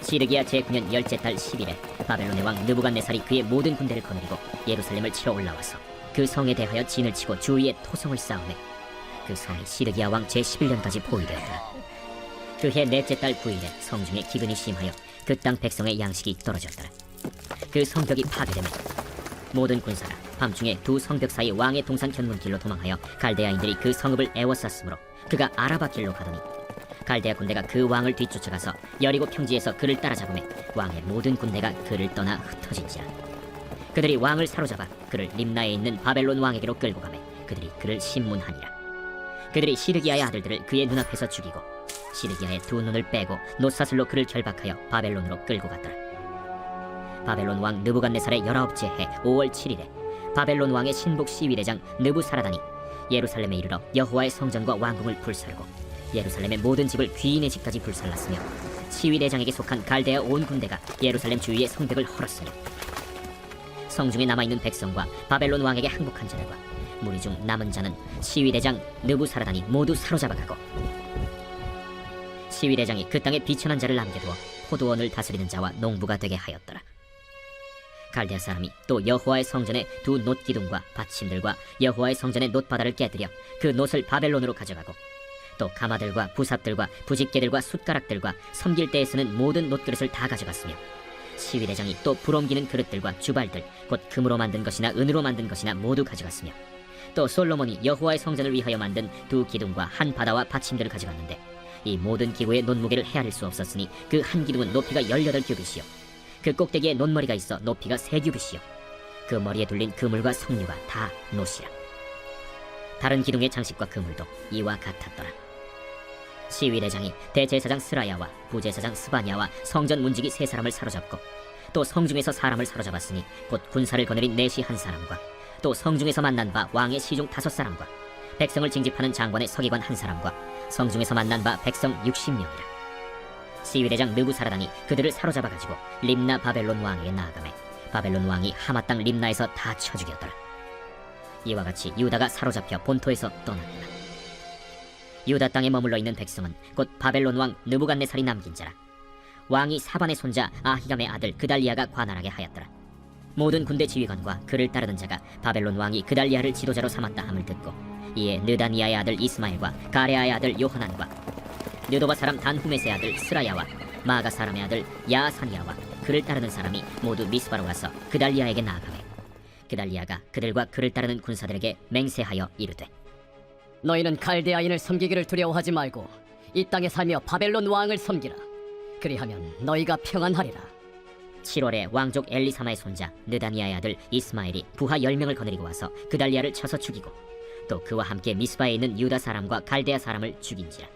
S1: 시드기야 제9년 10째 달 10일에 바벨론의 왕 느부갓네살이 그의 모든 군대를 거느리고 예루살렘을 치러 올라와서 그 성에 대하여 진을 치고 주위에 토성을 쌓으매 그 성이 시드기야 왕 제11년까지 포위되었더라. 그해 넷째 달 9일에 성중에 기근이 심하여 그 땅 백성의 양식이 떨어졌더라. 그 성벽이 파괴되며 모든 군사가 밤중에 두 성벽 사이 왕의 동산 견문길로 도망하여 갈대아인들이 그 성읍을 애워쌌으므로 그가 아라바 길로 가더니 갈대아 군대가 그 왕을 뒤쫓아가서 여리고 평지에서 그를 따라잡으며 왕의 모든 군대가 그를 떠나 흩어진지라. 그들이 왕을 사로잡아 그를 림나에 있는 바벨론 왕에게로 끌고 가매 그들이 그를 심문하니라. 그들이 시드기야의 아들들을 그의 눈앞에서 죽이고 시드기야의 두 눈을 빼고 놋사슬로 그를 결박하여 바벨론으로 끌고 갔더라. 바벨론 왕 느부갓네살의 19째 해 5월 7일에 바벨론 왕의 신복 시위대장 느부사라단이 예루살렘에 이르러 여호와의 성전과 왕궁을 불사르고 예루살렘의 모든 집을 귀인의 집까지 불살랐으며 시위대장에게 속한 갈대아 온 군대가 예루살렘 주위의 성벽을 헐었으며 성중에 남아있는 백성과 바벨론 왕에게 항복한 자들과 무리 중 남은 자는 시위대장 느부사라단이 모두 사로잡아가고 시위대장이 그 땅에 비천한 자를 남겨두어 포도원을 다스리는 자와 농부가 되게 하였더라. 갈대아 사람이 또 여호와의 성전의 두 놋기둥과 받침들과 여호와의 성전의 놋바다를 깨뜨려 그 놋을 바벨론으로 가져가고 또 가마들과 부삽들과 부집개들과 숟가락들과 섬길 때에 쓰는 모든 놋그릇을 다 가져갔으며 시위대장이 또 불옮기는 그릇들과 주발들 곧 금으로 만든 것이나 은으로 만든 것이나 모두 가져갔으며 또 솔로몬이 여호와의 성전을 위하여 만든 두 기둥과 한 바다와 받침들을 가져갔는데 이 모든 기구의 놋무게를 헤아릴 수 없었으니 그 한 기둥은 높이가 18규빗이요 그 꼭대기에 놋머리가 있어 높이가 3규빗이요 그 머리에 둘린 그물과 석류가 다 놋이라. 다른 기둥의 장식과 그물도 이와 같았더라. 시위대장이 대제사장 스라야와 부제사장 스바냐와 성전 문지기 3사람을 사로잡고 또 성중에서 사람을 사로잡았으니 곧 군사를 거느린 내시 1사람과 또 성중에서 만난 바 왕의 시중 5사람과 백성을 징집하는 장관의 서기관 1사람과 성중에서 만난 바 백성 60명이라. 시위대장 느부사라단이 그들을 사로잡아가지고 림나 바벨론 왕에게 나아가매 바벨론 왕이 하마 땅 림나에서 다 쳐 죽였더라. 이와 같이 유다가 사로잡혀 본토에서 떠났더라. 유다 땅에 머물러 있는 백성은 곧 바벨론 왕 느부갓네살이 남긴 자라. 왕이 사반의 손자 아히감의 아들 그달리아가 관할하게 하였더라. 모든 군대 지휘관과 그를 따르는 자가 바벨론 왕이 그달리아를 지도자로 삼았다 함을 듣고 이에 느다니아의 아들 이스마엘과 가레아의 아들 요하난과 느도바 사람 단후메스의 아들 스라야와 마가 사람의 아들 야사니아와 그를 따르는 사람이 모두 미스바로 가서 그달리아에게 나아가매 그달리아가 그들과 그를 따르는 군사들에게 맹세하여 이르되
S5: 너희는 갈대아인을 섬기기를 두려워하지 말고 이 땅에 살며 바벨론 왕을 섬기라. 그리하면 너희가 평안하리라.
S1: 7월에 왕족 엘리사마의 손자 느다니아의 아들 이스마엘이 부하 10명을 거느리고 와서 그달리아를 쳐서 죽이고 또 그와 함께 미스바에 있는 유다 사람과 갈대아 사람을 죽인지라.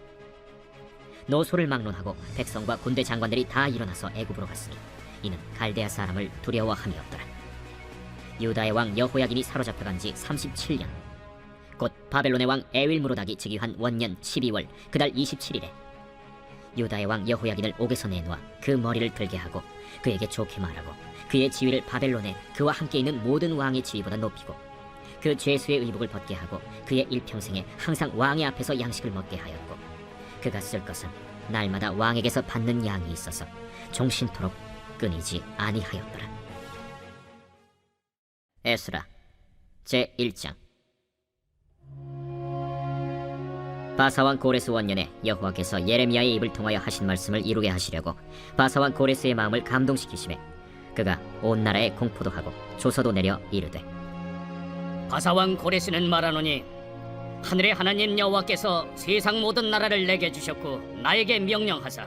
S1: 노소를 막론하고 백성과 군대 장관들이 다 일어나서 애굽으로 갔으니 이는 갈대아 사람을 두려워함이었더라. 유다의 왕 여호야긴이 사로잡혀간 지 37년 곧 바벨론의 왕 에윌무로닥이 즉위한 원년 12월 그달 27일에 유다의 왕 여호야긴을 옥에서 내놓아 그 머리를 들게 하고 그에게 좋게 말하고 그의 지위를 바벨론에 그와 함께 있는 모든 왕의 지위보다 높이고 그 죄수의 의복을 벗게 하고 그의 일평생에 항상 왕의 앞에서 양식을 먹게 하였고 그가 쓸 것은 날마다 왕에게서 받는 양이 있어서 종신토록 끊이지 아니하였더라. 에스라 제1장. 바사왕 고레스 원년에 여호와께서 예레미야의 입을 통하여 하신 말씀을 이루게 하시려고 바사왕 고레스의 마음을 감동시키심에 그가 온 나라에 공포도 하고 조서도 내려 이르되
S6: 바사왕 고레스는 말하노니 하늘의 하나님 여호와께서 세상 모든 나라를 내게 주셨고 나에게 명령하사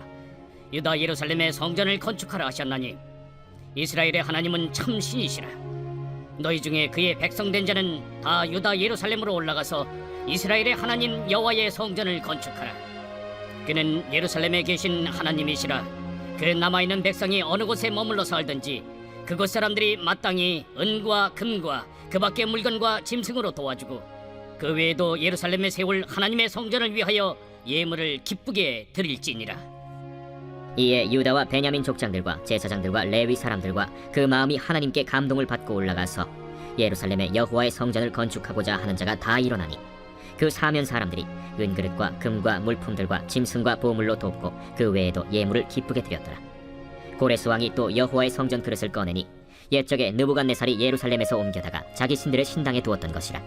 S6: 유다 예루살렘의 성전을 건축하라 하셨나니 이스라엘의 하나님은 참 신이시라. 너희 중에 그의 백성된 자는 다 유다 예루살렘으로 올라가서 이스라엘의 하나님 여호와의 성전을 건축하라. 그는 예루살렘에 계신 하나님이시라. 그 남아있는 백성이 어느 곳에 머물러 살든지 그곳 사람들이 마땅히 은과 금과 그 밖의 물건과 짐승으로 도와주고 그 외에도 예루살렘에 세울 하나님의 성전을 위하여 예물을 기쁘게 드릴지니라.
S1: 이에 유다와 베냐민 족장들과 제사장들과 레위 사람들과 그 마음이 하나님께 감동을 받고 올라가서 예루살렘에 여호와의 성전을 건축하고자 하는 자가 다 일어나니 그 사면 사람들이 은그릇과 금과 물품들과 짐승과 보물로 돕고 그 외에도 예물을 기쁘게 드렸더라. 고레스 왕이 또 여호와의 성전 그릇을 꺼내니 옛적에 느부갓네살이 예루살렘에서 옮겨다가 자기 신들의 신당에 두었던 것이라.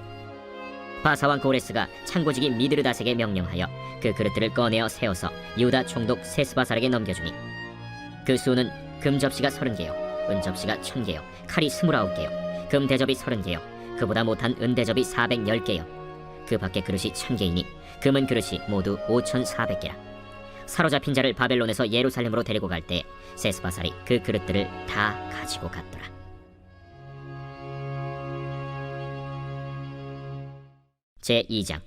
S1: 바사왕 고레스가 창고지기 미드르닷에게 명령하여 그 그릇들을 꺼내어 세워서 유다 총독 세스바살에게 넘겨주니 그 수는 금 접시가 30개요 은 접시가 1000개요 칼이 29개요 금 대접이 30개요 그보다 못한 은 대접이 410개요 그 밖에 그릇이 1000개이니 금은 그릇이 모두 5400개라. 사로잡힌 자를 바벨론에서 예루살렘으로 데리고 갈 때 세스바살이 그 그릇들을 다 가지고 갔더라. 제2장.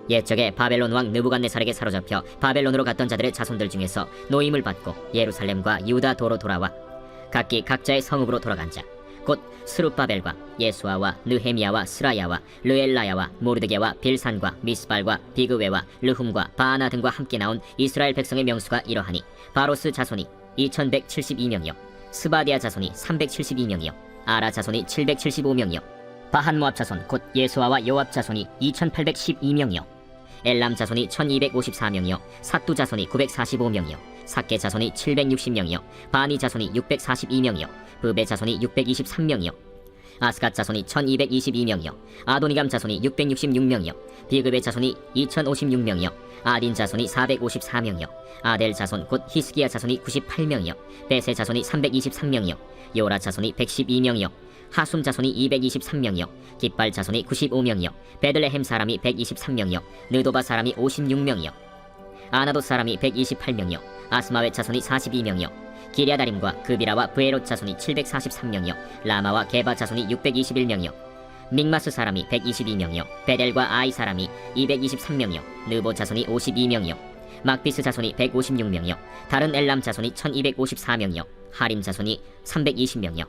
S1: 옛적에 바벨론 왕 느부갓네살에게 사로잡혀 바벨론으로 갔던 자들의 자손들 중에서 노임을 받고 예루살렘과 유다 도로 돌아와 각기 각자의 성읍으로 돌아간 자 곧 스룹바벨과 예수아와 느헤미야와 스라야와 르엘라야와 모르드게와 빌산과 미스발과 비그웨와 르훔과 바아나 등과 함께 나온 이스라엘 백성의 명수가 이러하니 바로스 자손이 2172명이요 스바디아 자손이 372명이요 아라 자손이 775명이요 바한모압 자손 곧 예수아와 요압 자손이 2812명이요 엘람 자손이 1254명이요 삿두 자손이 945명이요 삭게 자손이 760명이요 바니 자손이 642명이요 브베 자손이 623명이요 아스갓 자손이 1222명이요 아도니감 자손이 666명이요 비그베 자손이 2056명이요 아딘 자손이 454명이요 아델 자손 곧 히스기야 자손이 98명이요 베세 자손이 323명이요 요라 자손이 112명이요 하숨 자손이 223명이요 깃발 자손이 95명이요 베들레헴 사람이 123명이요 느도바 사람이 56명이요 아나도 사람이 128명이요 아스마웨 자손이 42명이요 기랴다림과 그비라와 브에롯 자손이 743명이요 라마와 게바 자손이 621명이요 믹마스 사람이 122명이요 베델과 아이 사람이 223명이요 느보 자손이 52명이요 막비스 자손이 156명이요 다른 엘람 자손이 1254명이요 하림 자손이 320명이요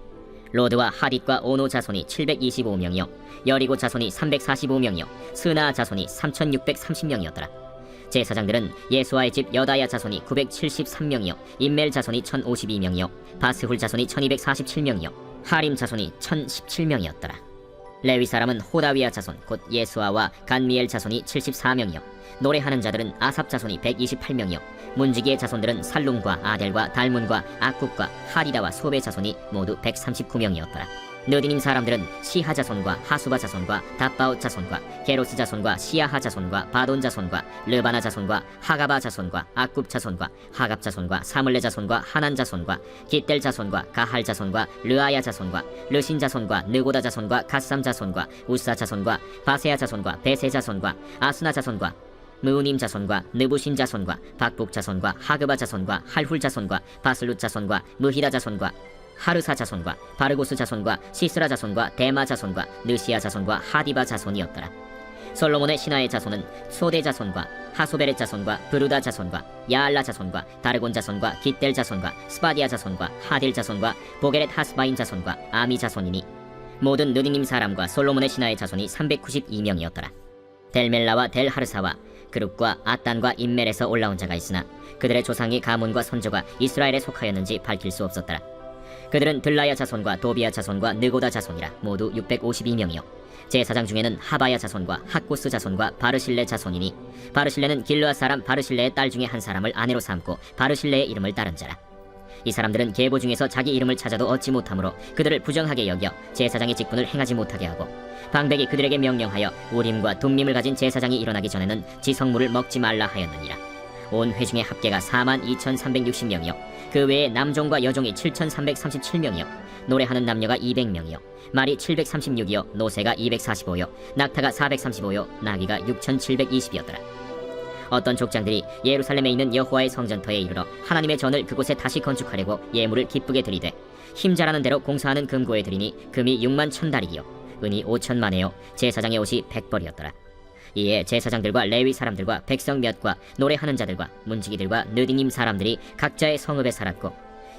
S1: 로드와 하딧과 오노 자손이 725명이요 여리고 자손이 345명이요 스나 자손이 3630명이었더라 제사장들은 예수아의 집 여다야 자손이 973명이요 임멜 자손이 1052명이요 바스훌 자손이 1247명이요 하림 자손이 1017명이었더라 레위 사람은 호다위아 자손 곧 예수아와 간미엘 자손이 74명이요 노래하는 자들은 아삽 자손이 128명이요 문지기의 자손들은 살룸과 아델과 달문과 악국과 하리다와 소베 자손이 모두 139명이었더라 느디님 사람들은 시하 자손과 하수바 자손과 다바웃 자손과 게로스 자손과 시야하 자손과 바돈 자손과 르바나 자손과 하가바 자손과 악굽 자손과 하갑 자손과 사물레 자손과 하난 자손과 기델 자손과 가할 자손과 르아야 자손과 르신 자손과 느고다 자손과 가삼 자손과 우사 자손과 바세야 자손과 베세 자손과 아스나 자손과 무님 자손과 느부신 자손과 박북 자손과 하그바 자손과 할훌 자손과 바슬룻 자손과 무히다 자손과 하르사 자손과 바르고스 자손과 시스라 자손과 데마 자손과 느시아 자손과 하디바 자손이었더라 솔로몬의 신하의 자손은 소데 자손과 하소베렛 자손과 브루다 자손과 야알라 자손과 다르곤 자손과 깃델 자손과 스바디아 자손과 하딜 자손과 보게렛 하스바인 자손과 아미 자손이니 모든 느디님 사람과 솔로몬의 신하의 자손이 392명이었더라 델멜라와 델하르사와 그룹과 아단과 임멜에서 올라온 자가 있으나 그들의 조상의 가문과 선조가 이스라엘에 속하였는지 밝힐 수 없었더라 그들은 들라야 자손과 도비야 자손과 느고다 자손이라 모두 652명이요 제사장 중에는 하바야 자손과 학고스 자손과 바르실레 자손이니 바르실레는 길르앗 사람 바르실레의 딸 중에 한 사람을 아내로 삼고 바르실레의 이름을 따른 자라 이 사람들은 계보 중에서 자기 이름을 찾아도 얻지 못하므로 그들을 부정하게 여겨 제사장의 직분을 행하지 못하게 하고 방백이 그들에게 명령하여 우림과 둠밈을 가진 제사장이 일어나기 전에는 지성물을 먹지 말라 하였느니라 온 회중의 합계가 42,360명이요 그 외에 남종과 여종이 7,337명이요 노래하는 남녀가 200명이요 말이 736이요 노새가 245요 낙타가 435요 나귀가 6,720이었더라 어떤 족장들이 예루살렘에 있는 여호와의 성전터에 이르러 하나님의 전을 그곳에 다시 건축하려고 예물을 기쁘게 드리되 힘자라는 대로 공사하는 금고에 드리니 금이 6만 1,000다리기요 은이 5,000만에요 제사장의 옷이 100벌이었더라 이에 제사장들과 레위 사람들과 백성 몇과 노래하는 자들과 문지기들과 느디님 사람들이 각자의 성읍에 살았고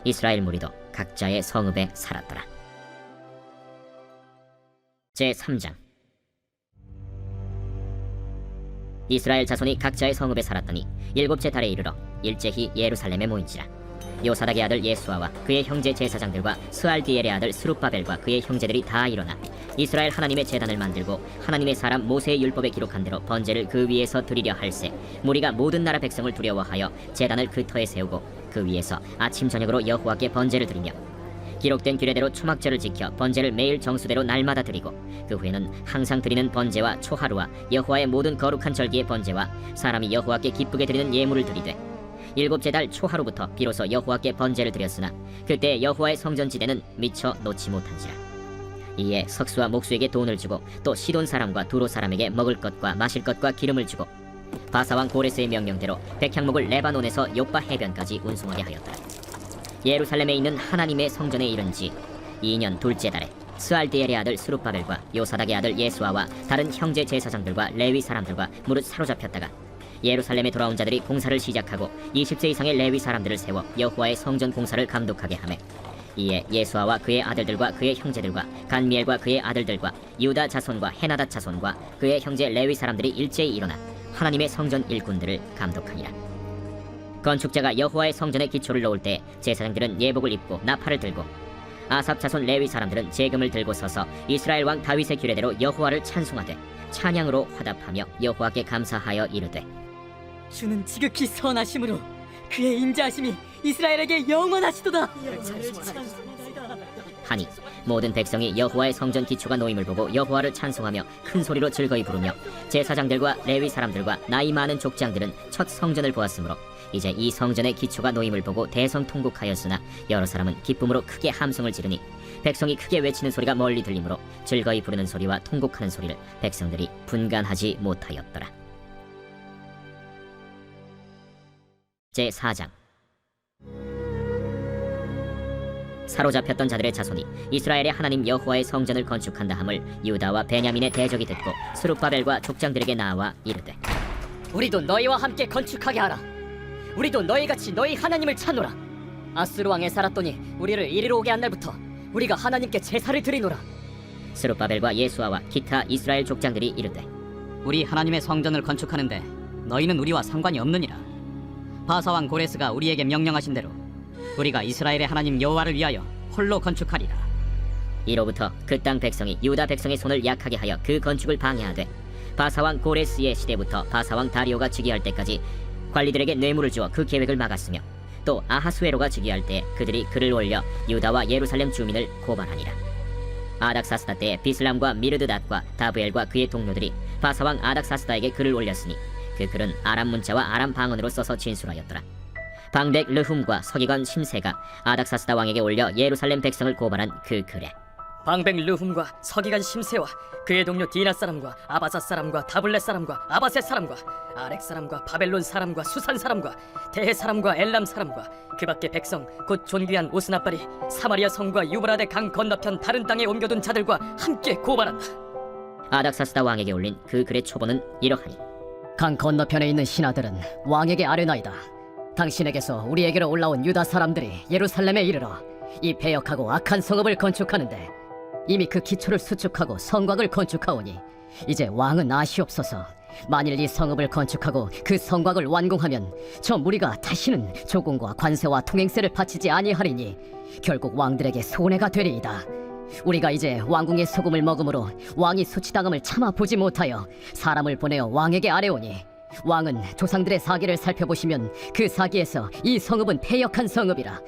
S1: 이스라엘 무리도 각자의 성읍에 살았더라. 제3장 이스라엘 자손이 각자의 성읍에 살았더니 7째 달에 이르러 일제히 예루살렘에 모인지라 요사닥의 아들 예수아와 그의 형제 제사장들과 스알디엘의 아들 스룹바벨과 그의 형제들이 다 일어나 이스라엘 하나님의 제단을 만들고 하나님의 사람 모세의 율법에 기록한 대로 번제를 그 위에서 드리려 할세 무리가 모든 나라 백성을 두려워하여 제단을 그 터에 세우고 그 위에서 아침 저녁으로 여호와께 번제를 드리며 기록된 규례대로 초막절을 지켜 번제를 매일 정수대로 날마다 드리고 그 후에는 항상 드리는 번제와 초하루와 여호와의 모든 거룩한 절기의 번제와 사람이 여호와께 기쁘게 드리는 예물을 드리되 7째 달 초하루부터 비로소 여호와께 번제를 드렸으나 그때 여호와의 성전지대는 미처 놓지 못한지라 이에 석수와 목수에게 돈을 주고 또 시돈 사람과 두로 사람에게 먹을 것과 마실 것과 기름을 주고 바사왕 고레스의 명령대로 백향목을 레바논에서 요빠 해변까지 운송하게 하였더라 예루살렘에 있는 하나님의 성전에 이른지 2년 둘째 달에 스알디엘의 아들 스룹바벨과 요사닥의 아들 예수아와 다른 형제 제사장들과 레위 사람들과 무릇 사로잡혔다가 예루살렘에 돌아온 자들이 공사를 시작하고 20세 이상의 레위 사람들을 세워 여호와의 성전 공사를 감독하게 하매 이에 예수아와 그의 아들들과 그의 형제들과 간미엘과 그의 아들들과 유다 자손과 헤나다 자손과 그의 형제 레위 사람들이 일제히 일어나 하나님의 성전 일꾼들을 감독하니라. 건축자가 여호와의 성전에 기초를 놓을 때 제사장들은 예복을 입고 나팔을 들고 아삽 자손 레위 사람들은 제금을 들고 서서 이스라엘 왕 다윗의 규례대로 여호와를 찬송하되 찬양으로 화답하며 여호와께 감사하여 이르되
S3: 주는 지극히 선하심으로 그의 인자하심이 이스라엘에게 영원하시도다.
S1: 하니 모든 백성이 여호와의 성전 기초가 놓임을 보고 여호와를 찬송하며 큰 소리로 즐거이 부르며 제사장들과 레위 사람들과 나이 많은 족장들은 첫 성전을 보았으므로 이제 이 성전의 기초가 놓임을 보고 대성통곡하였으나 여러 사람은 기쁨으로 크게 함성을 지르니 백성이 크게 외치는 소리가 멀리 들리므로 즐거이 부르는 소리와 통곡하는 소리를 백성들이 분간하지 못하였더라. 제4장. 사로잡혔던 자들의 자손이 이스라엘의 하나님 여호와의 성전을 건축한다 함을 유다와 베냐민의 대적이 듣고 스룹바벨과 족장들에게 나와 이르되
S5: 우리도 너희와 함께 건축하게 하라. 우리도 너희같이 너희 하나님을 찾노라. 아수르 왕에 살았더니 우리를 이리로 오게 한 날부터 우리가 하나님께 제사를 드리노라.
S1: 스룹바벨과 예수아와 기타 이스라엘 족장들이 이르되
S9: 우리 하나님의 성전을 건축하는데 너희는 우리와 상관이 없느니라. 바사왕 고레스가 우리에게 명령하신 대로 우리가 이스라엘의 하나님 여호와를 위하여 홀로 건축하리라.
S1: 이로부터 그 땅 백성이 유다 백성의 손을 약하게 하여 그 건축을 방해하되 바사왕 고레스의 시대부터 바사왕 다리오가 즉위할 때까지 관리들에게 뇌물을 주어 그 계획을 막았으며 또 아하수에로가 즉위할 때 그들이 글을 올려 유다와 예루살렘 주민을 고발하니라. 아닥사스다 때 비슬람과 미르드닷과 다브엘과 그의 동료들이 바사왕 아닥사스다에게 글을 올렸으니 그 글은 아람 문자와 아람 방언으로 써서 진술하였더라. 방백 르훔과 서기관 심세가 아닥사스다 왕에게 올려 예루살렘 백성을 고발한 그 글에
S5: 방백 르훔과 서기관 심세와 그의 동료 디나 사람과 아바사 사람과 다블렛 사람과 아바셋 사람과 아렉 사람과 바벨론 사람과 수산 사람과 대해 사람과 엘람 사람과 그 밖의 백성 곧 존귀한 오스나발이 사마리아 성과 유브라데 강 건너편 다른 땅에 옮겨둔 자들과 함께 고발한다.
S1: 아닥사스다 왕에게 올린 그 글의 초본은 이러하니
S5: 강 건너편에 있는 신하들은 왕에게 아뢰나이다. 당신에게서 우리에게로 올라온 유다 사람들이 예루살렘에 이르러 이 배역하고 악한 성읍을 건축하는데 이미 그 기초를 수축하고 성곽을 건축하오니 이제 왕은 아시옵소서. 만일 이 성읍을 건축하고 그 성곽을 완공하면 저 무리가 다시는 조공과 관세와 통행세를 바치지 아니하리니 결국 왕들에게 손해가 되리이다. 우리가 이제 왕궁의 소금을 먹음으로 왕이 수치당함을 참아 보지 못하여 사람을 보내어 왕에게 아뢰오니 왕은 조상들의 사기를 살펴보시면 그 사기에서 이 성읍은 패역한 성읍이라.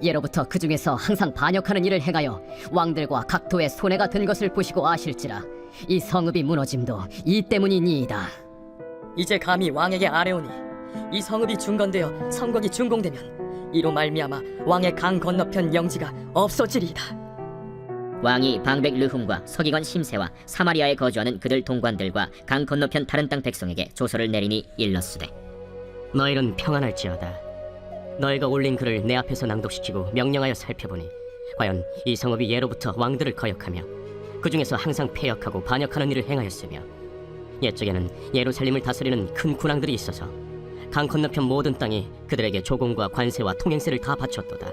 S5: 예로부터 그 중에서 항상 반역하는 일을 행하여 왕들과 각도에 손해가 든 것을 보시고 아실지라. 이 성읍이 무너짐도 이 때문이니이다. 이제 감히 왕에게 아뢰오니 이 성읍이 중건되어 성곽이 준공되면 이로 말미암아 왕의 강 건너편 영지가 없어지리이다.
S1: 왕이 방백 르훔과 서기관 심세와 사마리아에 거주하는 그들 동관들과 강 건너편 다른 땅 백성에게 조서를 내리니 일렀으되
S9: 너희는 평안할지어다. 너희가 올린 글을 내 앞에서 낭독시키고 명령하여 살펴보니 과연 이 성읍이 예로부터 왕들을 거역하며 그 중에서 항상 패역하고 반역하는 일을 행하였으며 옛적에는 예루살렘을 다스리는 큰 군왕들이 있어서 강 건너편 모든 땅이 그들에게 조공과 관세와 통행세를 다 바쳤도다.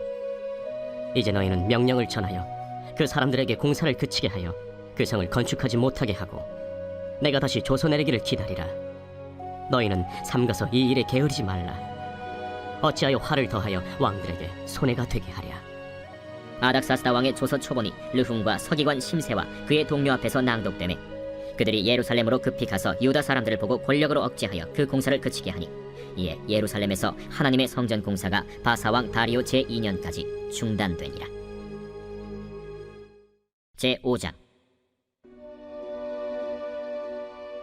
S9: 이제 너희는 명령을 전하여 그 사람들에게 공사를 그치게 하여 그 성을 건축하지 못하게 하고 내가 다시 조서 내리기를 기다리라. 너희는 삼가서 이 일에 게으르지 말라. 어찌하여 화를 더하여 왕들에게 손해가 되게 하랴.
S1: 아닥사스다 왕의 조서 초본이 르훔과 서기관 심세와 그의 동료 앞에서 낭독되매 그들이 예루살렘으로 급히 가서 유다 사람들을 보고 권력으로 억제하여 그 공사를 그치게 하니 이에 예루살렘에서 하나님의 성전 공사가 바사왕 다리오 제2년까지 중단되니라. 제5장.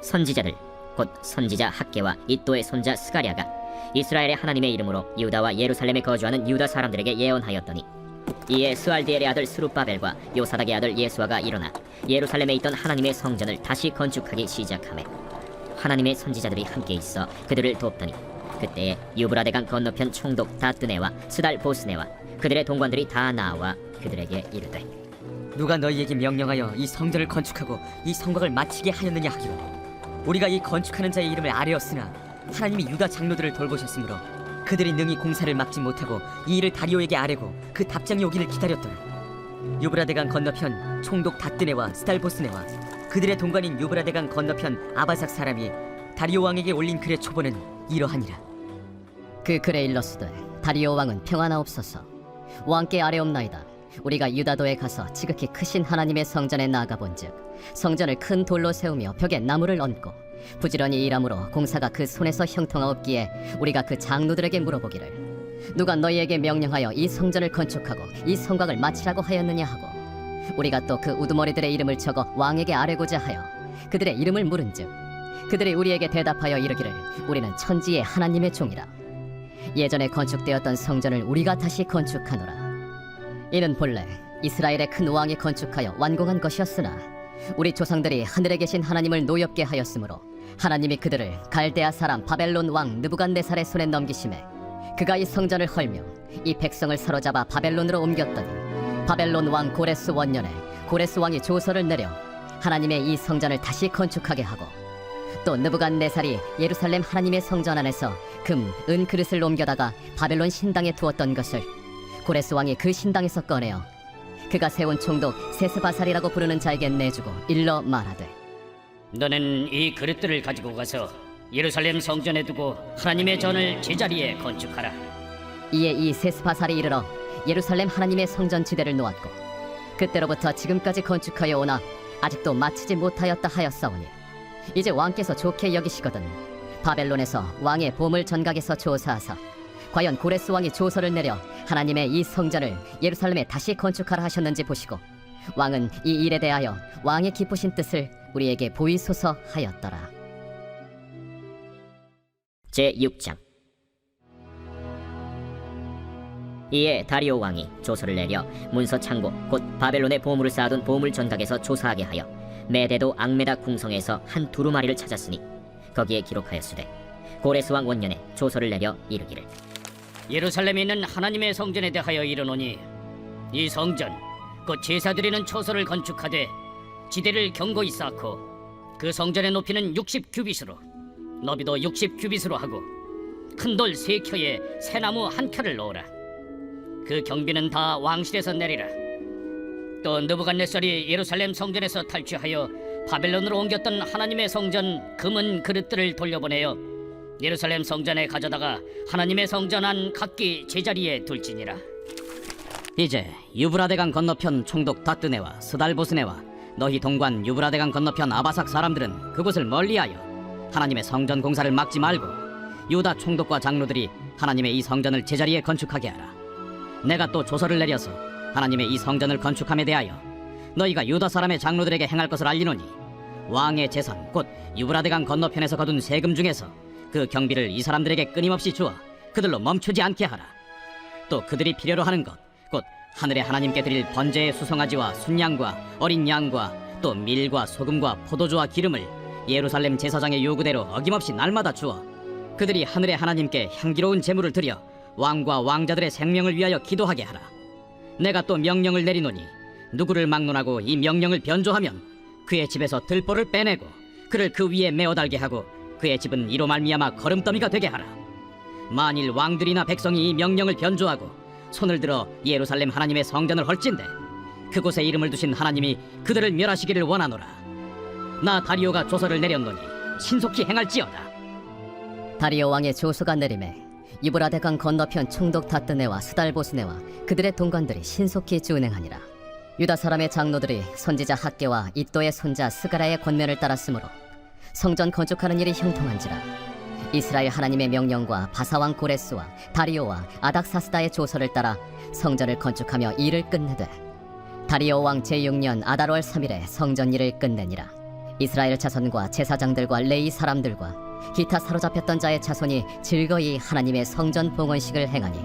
S1: 선지자들 곧 선지자 학개와 이또의 손자 스가랴가 이스라엘의 하나님의 이름으로 유다와 예루살렘에 거주하는 유다 사람들에게 예언하였더니 이에 스알디엘의 아들 스룹바벨과 요사닥의 아들 예수아가 일어나 예루살렘에 있던 하나님의 성전을 다시 건축하기 시작하매 하나님의 선지자들이 함께 있어 그들을 돕더니 그때에 유브라데강 건너편 총독 다뜨네와 스달 보스네와 그들의 동관들이 다 나와 그들에게 이르되
S3: 누가 너희에게 명령하여 이 성전을 건축하고 이 성곽을 마치게 하였느냐 하기로 우리가 이 건축하는 자의 이름을 아뢰었으나 하나님이 유다 장로들을 돌보셨으므로 그들이 능히 공사를 막지 못하고 이 일을 다리오에게 아뢰고 그 답장이 오기를 기다렸더라. 유브라데강 건너편 총독 다뜨네와 스달보스네와 그들의 동관인 유브라데강 건너편 아바삭 사람이 다리오 왕에게 올린 글의 초본은 이러하니라.
S5: 그 글에 일렀으되 다리오 왕은 평안하옵소서. 왕께 아뢰옵나이다. 우리가 유다도에 가서 지극히 크신 하나님의 성전에 나아가본즉 성전을 큰 돌로 세우며 벽에 나무를 얹고 부지런히 일함으로 공사가 그 손에서 형통하옵기에 우리가 그 장로들에게 물어보기를 누가 너희에게 명령하여 이 성전을 건축하고 이 성곽을 마치라고 하였느냐 하고 우리가 또 그 우두머리들의 이름을 적어 왕에게 아뢰고자 하여 그들의 이름을 물은즉 그들이 우리에게 대답하여 이르기를 우리는 천지의 하나님의 종이라. 예전에 건축되었던 성전을 우리가 다시 건축하노라. 이는 본래 이스라엘의 큰 왕이 건축하여 완공한 것이었으나 우리 조상들이 하늘에 계신 하나님을 노엽게 하였으므로 하나님이 그들을 갈대아 사람 바벨론 왕 느부갓네살의 손에 넘기심에 그가 이 성전을 헐며 이 백성을 사로잡아 바벨론으로 옮겼더니 바벨론 왕 고레스 원년에 고레스 왕이 조서를 내려 하나님의 이 성전을 다시 건축하게 하고 또 느부갓네살이 예루살렘 하나님의 성전 안에서 금, 은 그릇을 옮겨다가 바벨론 신당에 두었던 것을 고레스 왕이 그 신당에서 꺼내어 그가 세운 총독 세스바살이라고 부르는 자에게 내주고 일러 말하되
S4: 너는 이 그릇들을 가지고 가서 예루살렘 성전에 두고 하나님의 전을 제자리에 건축하라.
S5: 이에 이 세스바살이 이르러 예루살렘 하나님의 성전 지대를 놓았고 그때로부터 지금까지 건축하여 오나 아직도 마치지 못하였다 하였사오니 이제 왕께서 좋게 여기시거든 바벨론에서 왕의 보물 전각에서 조사하사 과연 고레스 왕이 조서를 내려 하나님의 이 성전을 예루살렘에 다시 건축하라 하셨는지 보시고 왕은 이 일에 대하여 왕의 기쁘신 뜻을 우리에게 보이소서 하였더라.
S1: 제6장. 이에 다리오 왕이 조서를 내려 문서 창고 곧 바벨론의 보물을 쌓아둔 보물 전각에서 조사하게 하여 메대도 앙메다 궁성에서 한 두루마리를 찾았으니 거기에 기록하였으되 고레스 왕 원년에 조서를 내려 이르기를
S4: 예루살렘에 있는 하나님의 성전에 대하여 이르노니 이 성전 곧 제사 드리는 초소를 건축하되 지대를 견고히 쌓고 그 성전의 높이는 60규빗으로 너비도 60규빗으로 하고 큰 돌 3켜에 새나무 1켜를 넣으라. 그 경비는 다 왕실에서 내리라. 또 느부갓네살이 예루살렘 성전에서 탈취하여 바벨론으로 옮겼던 하나님의 성전 금은 그릇들을 돌려보내어 예루살렘 성전에 가져다가 하나님의 성전 안 각기 제자리에 둘지니라.
S10: 이제 유브라데강 건너편 총독 다뜨네와 스달보스네와 너희 동관 유브라데강 건너편 아바삭 사람들은 그곳을 멀리하여 하나님의 성전 공사를 막지 말고 유다 총독과 장로들이 하나님의 이 성전을 제자리에 건축하게 하라. 내가 또 조서를 내려서 하나님의 이 성전을 건축함에 대하여 너희가 유다 사람의 장로들에게 행할 것을 알리노니 왕의 재산 곧 유브라데강 건너편에서 거둔 세금 중에서 그 경비를 이 사람들에게 끊임없이 주어 그들로 멈추지 않게 하라. 또 그들이 필요로 하는 것 곧 하늘의 하나님께 드릴 번제의 수송아지와 순양과 어린 양과 또 밀과 소금과 포도주와 기름을 예루살렘 제사장의 요구대로 어김없이 날마다 주어 그들이 하늘의 하나님께 향기로운 제물을 드려 왕과 왕자들의 생명을 위하여 기도하게 하라. 내가 또 명령을 내리노니 누구를 막론하고 이 명령을 변조하면 그의 집에서 들보를 빼내고 그를 그 위에 메어 달게 하고 그의 집은 이로 말미암아 거름더미가 되게 하라. 만일 왕들이나 백성이 이 명령을 변조하고 손을 들어 예루살렘 하나님의 성전을 헐진대 그곳에 이름을 두신 하나님이 그들을 멸하시기를 원하노라. 나 다리오가 조서를 내렸노니 신속히 행할지어다.
S5: 다리오 왕의 조서가 내림에 유브라데강 건너편 총독 다뜨네와 스달보스네와 그들의 동관들이 신속히 준행하니라. 유다 사람의 장로들이 선지자 학계와 이또의 손자 스가랴의 권면을 따랐으므로 성전 건축하는 일이 형통한지라. 이스라엘 하나님의 명령과 바사왕 고레스와 다리오와 아닥사스다의 조서를 따라 성전을 건축하며 일을 끝내되 다리오 왕 제6년 아달월 3일에 성전 일을 끝내니라. 이스라엘 자손과 제사장들과 레위 사람들과 기타 사로잡혔던 자의 자손이 즐거이 하나님의 성전 봉헌식을 행하니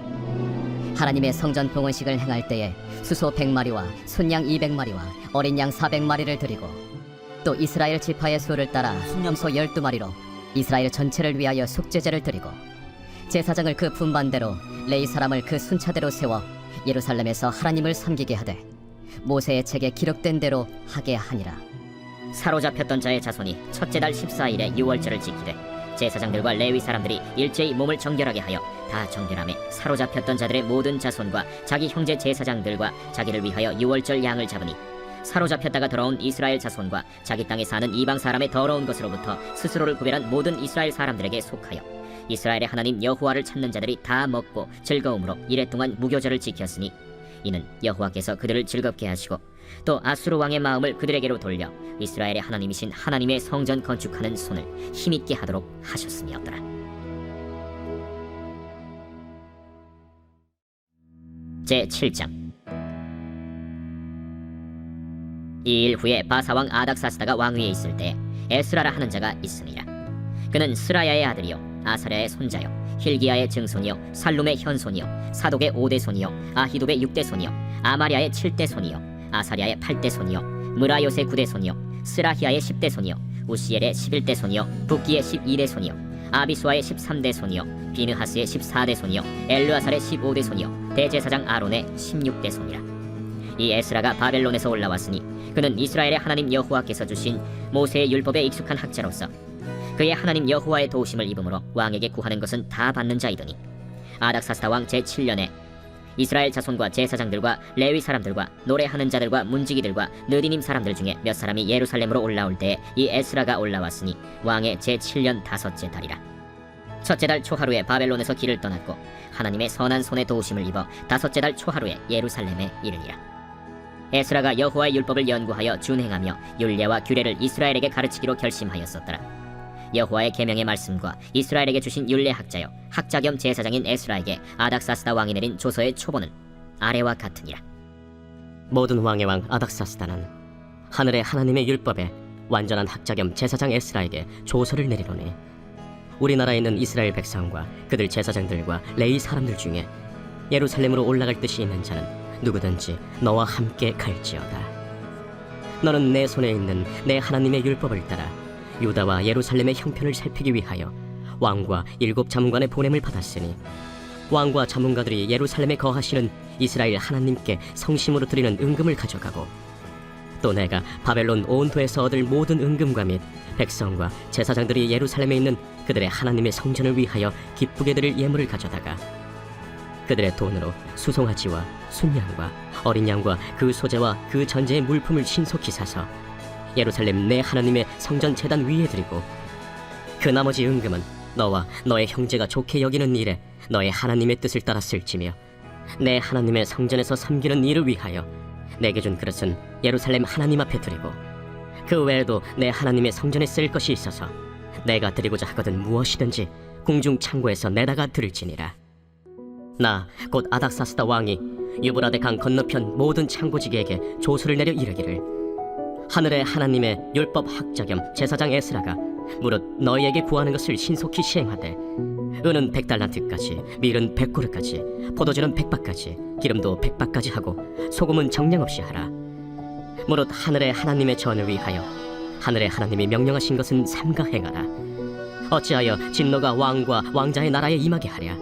S5: 하나님의 성전 봉헌식을 행할 때에 수소 100마리와 순양 200마리와 어린 양 400마리를 드리고 또 이스라엘 지파의 수를 따라 순염소 12마리로 이스라엘 전체를 위하여 속죄제를 드리고 제사장을 그 분반대로 레위 사람을 그 순차대로 세워 예루살렘에서 하나님을 섬기게 하되 모세의 책에 기록된 대로 하게 하니라.
S1: 사로잡혔던 자의 자손이 첫째 달 14일에 유월절을 지키되 제사장들과 레위 사람들이 일제히 몸을 정결하게 하여 다 정결함에 사로잡혔던 자들의 모든 자손과 자기 형제 제사장들과 자기를 위하여 유월절 양을 잡으니 사로잡혔다가 돌아온 이스라엘 자손과 자기 땅에 사는 이방 사람의 더러운 것으로부터 스스로를 구별한 모든 이스라엘 사람들에게 속하여 이스라엘의 하나님 여호와를 찾는 자들이 다 먹고 즐거움으로 이래 동안 무교절을 지켰으니 이는 여호와께서 그들을 즐겁게 하시고 또 아수르 왕의 마음을 그들에게로 돌려 이스라엘의 하나님이신 하나님의 성전 건축하는 손을 힘있게 하도록 하셨음이었더라. 제7장. 이 일 후에 바사왕 아닥사스다가 왕위에 있을 때 에스라라 하는 자가 있으니라. 그는 스라야의 아들이요 아사랴의 손자요 힐기야의 증손이요 살룸의 현손이요 사독의 5대 손이요 아히둉의 6대 손이요 아마랴의 7대 손이요 아사랴의 8대 손이요 무라요의 9대 손이요 스라히야의 10대 손이요 우시엘의 11대 손이요 붓기의 12대 손이요 아비수아의 13대 손이요 비느하스의 14대 손이요 엘르아살의 15대 손이요 대제사장 아론의 16대 손이라. 이 에스라가 바벨론에서 올라왔으니 그는 이스라엘의 하나님 여호와께서 주신 모세의 율법에 익숙한 학자로서 그의 하나님 여호와의 도우심을 입음으로 왕에게 구하는 것은 다 받는 자이더니 아닥사스다 왕 제7년에 이스라엘 자손과 제사장들과 레위 사람들과 노래하는 자들과 문지기들과 느디님 사람들 중에 몇 사람이 예루살렘으로 올라올 때에 이 에스라가 올라왔으니 왕의 제7년 5째 달이라. 첫째 달 초하루에 바벨론에서 길을 떠났고 하나님의 선한 손에 도우심을 입어 5째 달 초하루에 예루살렘에 이르니라. 에스라가 여호와의 율법을 연구하여 준행하며 율례와 규례를 이스라엘에게 가르치기로 결심하였었더라. 여호와의 계명의 말씀과 이스라엘에게 주신 율례 학자요 학자 겸 제사장인 에스라에게 아닥사스다 왕이 내린 조서의 초본은 아래와 같으니라.
S9: 모든 왕의 왕 아닥사스다는 하늘의 하나님의 율법에 완전한 학자 겸 제사장 에스라에게 조서를 내리노니 우리나라에 있는 이스라엘 백성과 그들 제사장들과 레위 사람들 중에 예루살렘으로 올라갈 뜻이 있는 자는 누구든지 너와 함께 갈지어다. 너는 내 손에 있는 내 하나님의 율법을 따라 유다와 예루살렘의 형편을 살피기 위하여 왕과 7 자문관의 보냄을 받았으니 왕과 자문가들이 예루살렘에 거하시는 이스라엘 하나님께 성심으로 드리는 은금을 가져가고 또 내가 바벨론 온도에서 얻을 모든 은금과 및 백성과 제사장들이 예루살렘에 있는 그들의 하나님의 성전을 위하여 기쁘게 드릴 예물을 가져다가 그들의 돈으로 수송아지와 순양과 어린 양과 그 소재와 그 전제의 물품을 신속히 사서 예루살렘 내 하나님의 성전 제단 위에 드리고 그 나머지 은금은 너와 너의 형제가 좋게 여기는 일에 너의 하나님의 뜻을 따라 쓸지며 내 하나님의 성전에서 섬기는 일을 위하여 내게 준 그릇은 예루살렘 하나님 앞에 드리고 그 외에도 내 하나님의 성전에 쓸 것이 있어서 내가 드리고자 하거든 무엇이든지 궁중 창고에서 내다가 드릴지니라. 나 곧 아닥사스다 왕이 유브라데 강 건너편 모든 창고지기에게 조서를 내려 이르기를 하늘의 하나님의 율법 학자 겸 제사장 에스라가 무릇 너희에게 구하는 것을 신속히 시행하되 은은 100달란트까지 밀은 100고르까지 포도주는 100바까지 기름도 100바까지 하고 소금은 정량 없이 하라. 무릇 하늘의 하나님의 전을 위하여 하늘의 하나님이 명령하신 것은 삼가 행하라. 어찌하여 진노가 왕과 왕자의 나라에 임하게 하랴.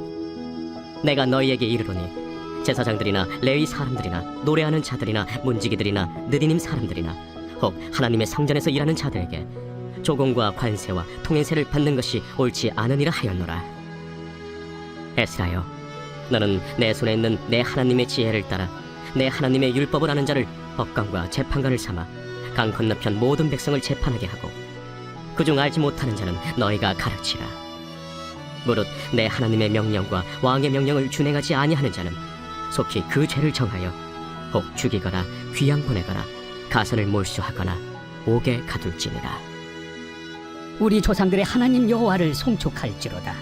S9: 내가 너희에게 이르노니 제사장들이나 레위 사람들이나 노래하는 자들이나 문지기들이나 느디님 사람들이나 혹 하나님의 성전에서 일하는 자들에게 조공과 관세와 통행세를 받는 것이 옳지 않으니라 하였노라. 에스라여, 너는 내 손에 있는 내 하나님의 지혜를 따라 내 하나님의 율법을 아는 자를 법관과 재판관을 삼아 강 건너편 모든 백성을 재판하게 하고 그중 알지 못하는 자는 너희가 가르치라. 무릇 내 하나님의 명령과 왕의 명령을 준행하지 아니하는 자는 속히 그 죄를 정하여 혹 죽이거나 귀양 보내거나 가선을 몰수하거나 옥에 가둘지니라.
S6: 우리 조상들의 하나님 여호와를 송축할지로다.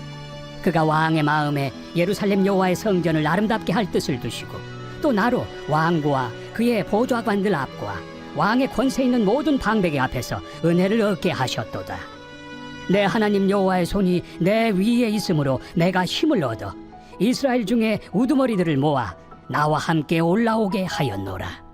S6: 그가 왕의 마음에 예루살렘 여호와의 성전을 아름답게 할 뜻을 두시고 또 나로 왕과 그의 보좌관들 앞과 왕의 권세 있는 모든 방백의 앞에서 은혜를 얻게 하셨도다. 내 하나님 여호와의 손이 내 위에 있으므로 내가 힘을 얻어 이스라엘 중에 우두머리들을 모아 나와 함께 올라오게 하였노라.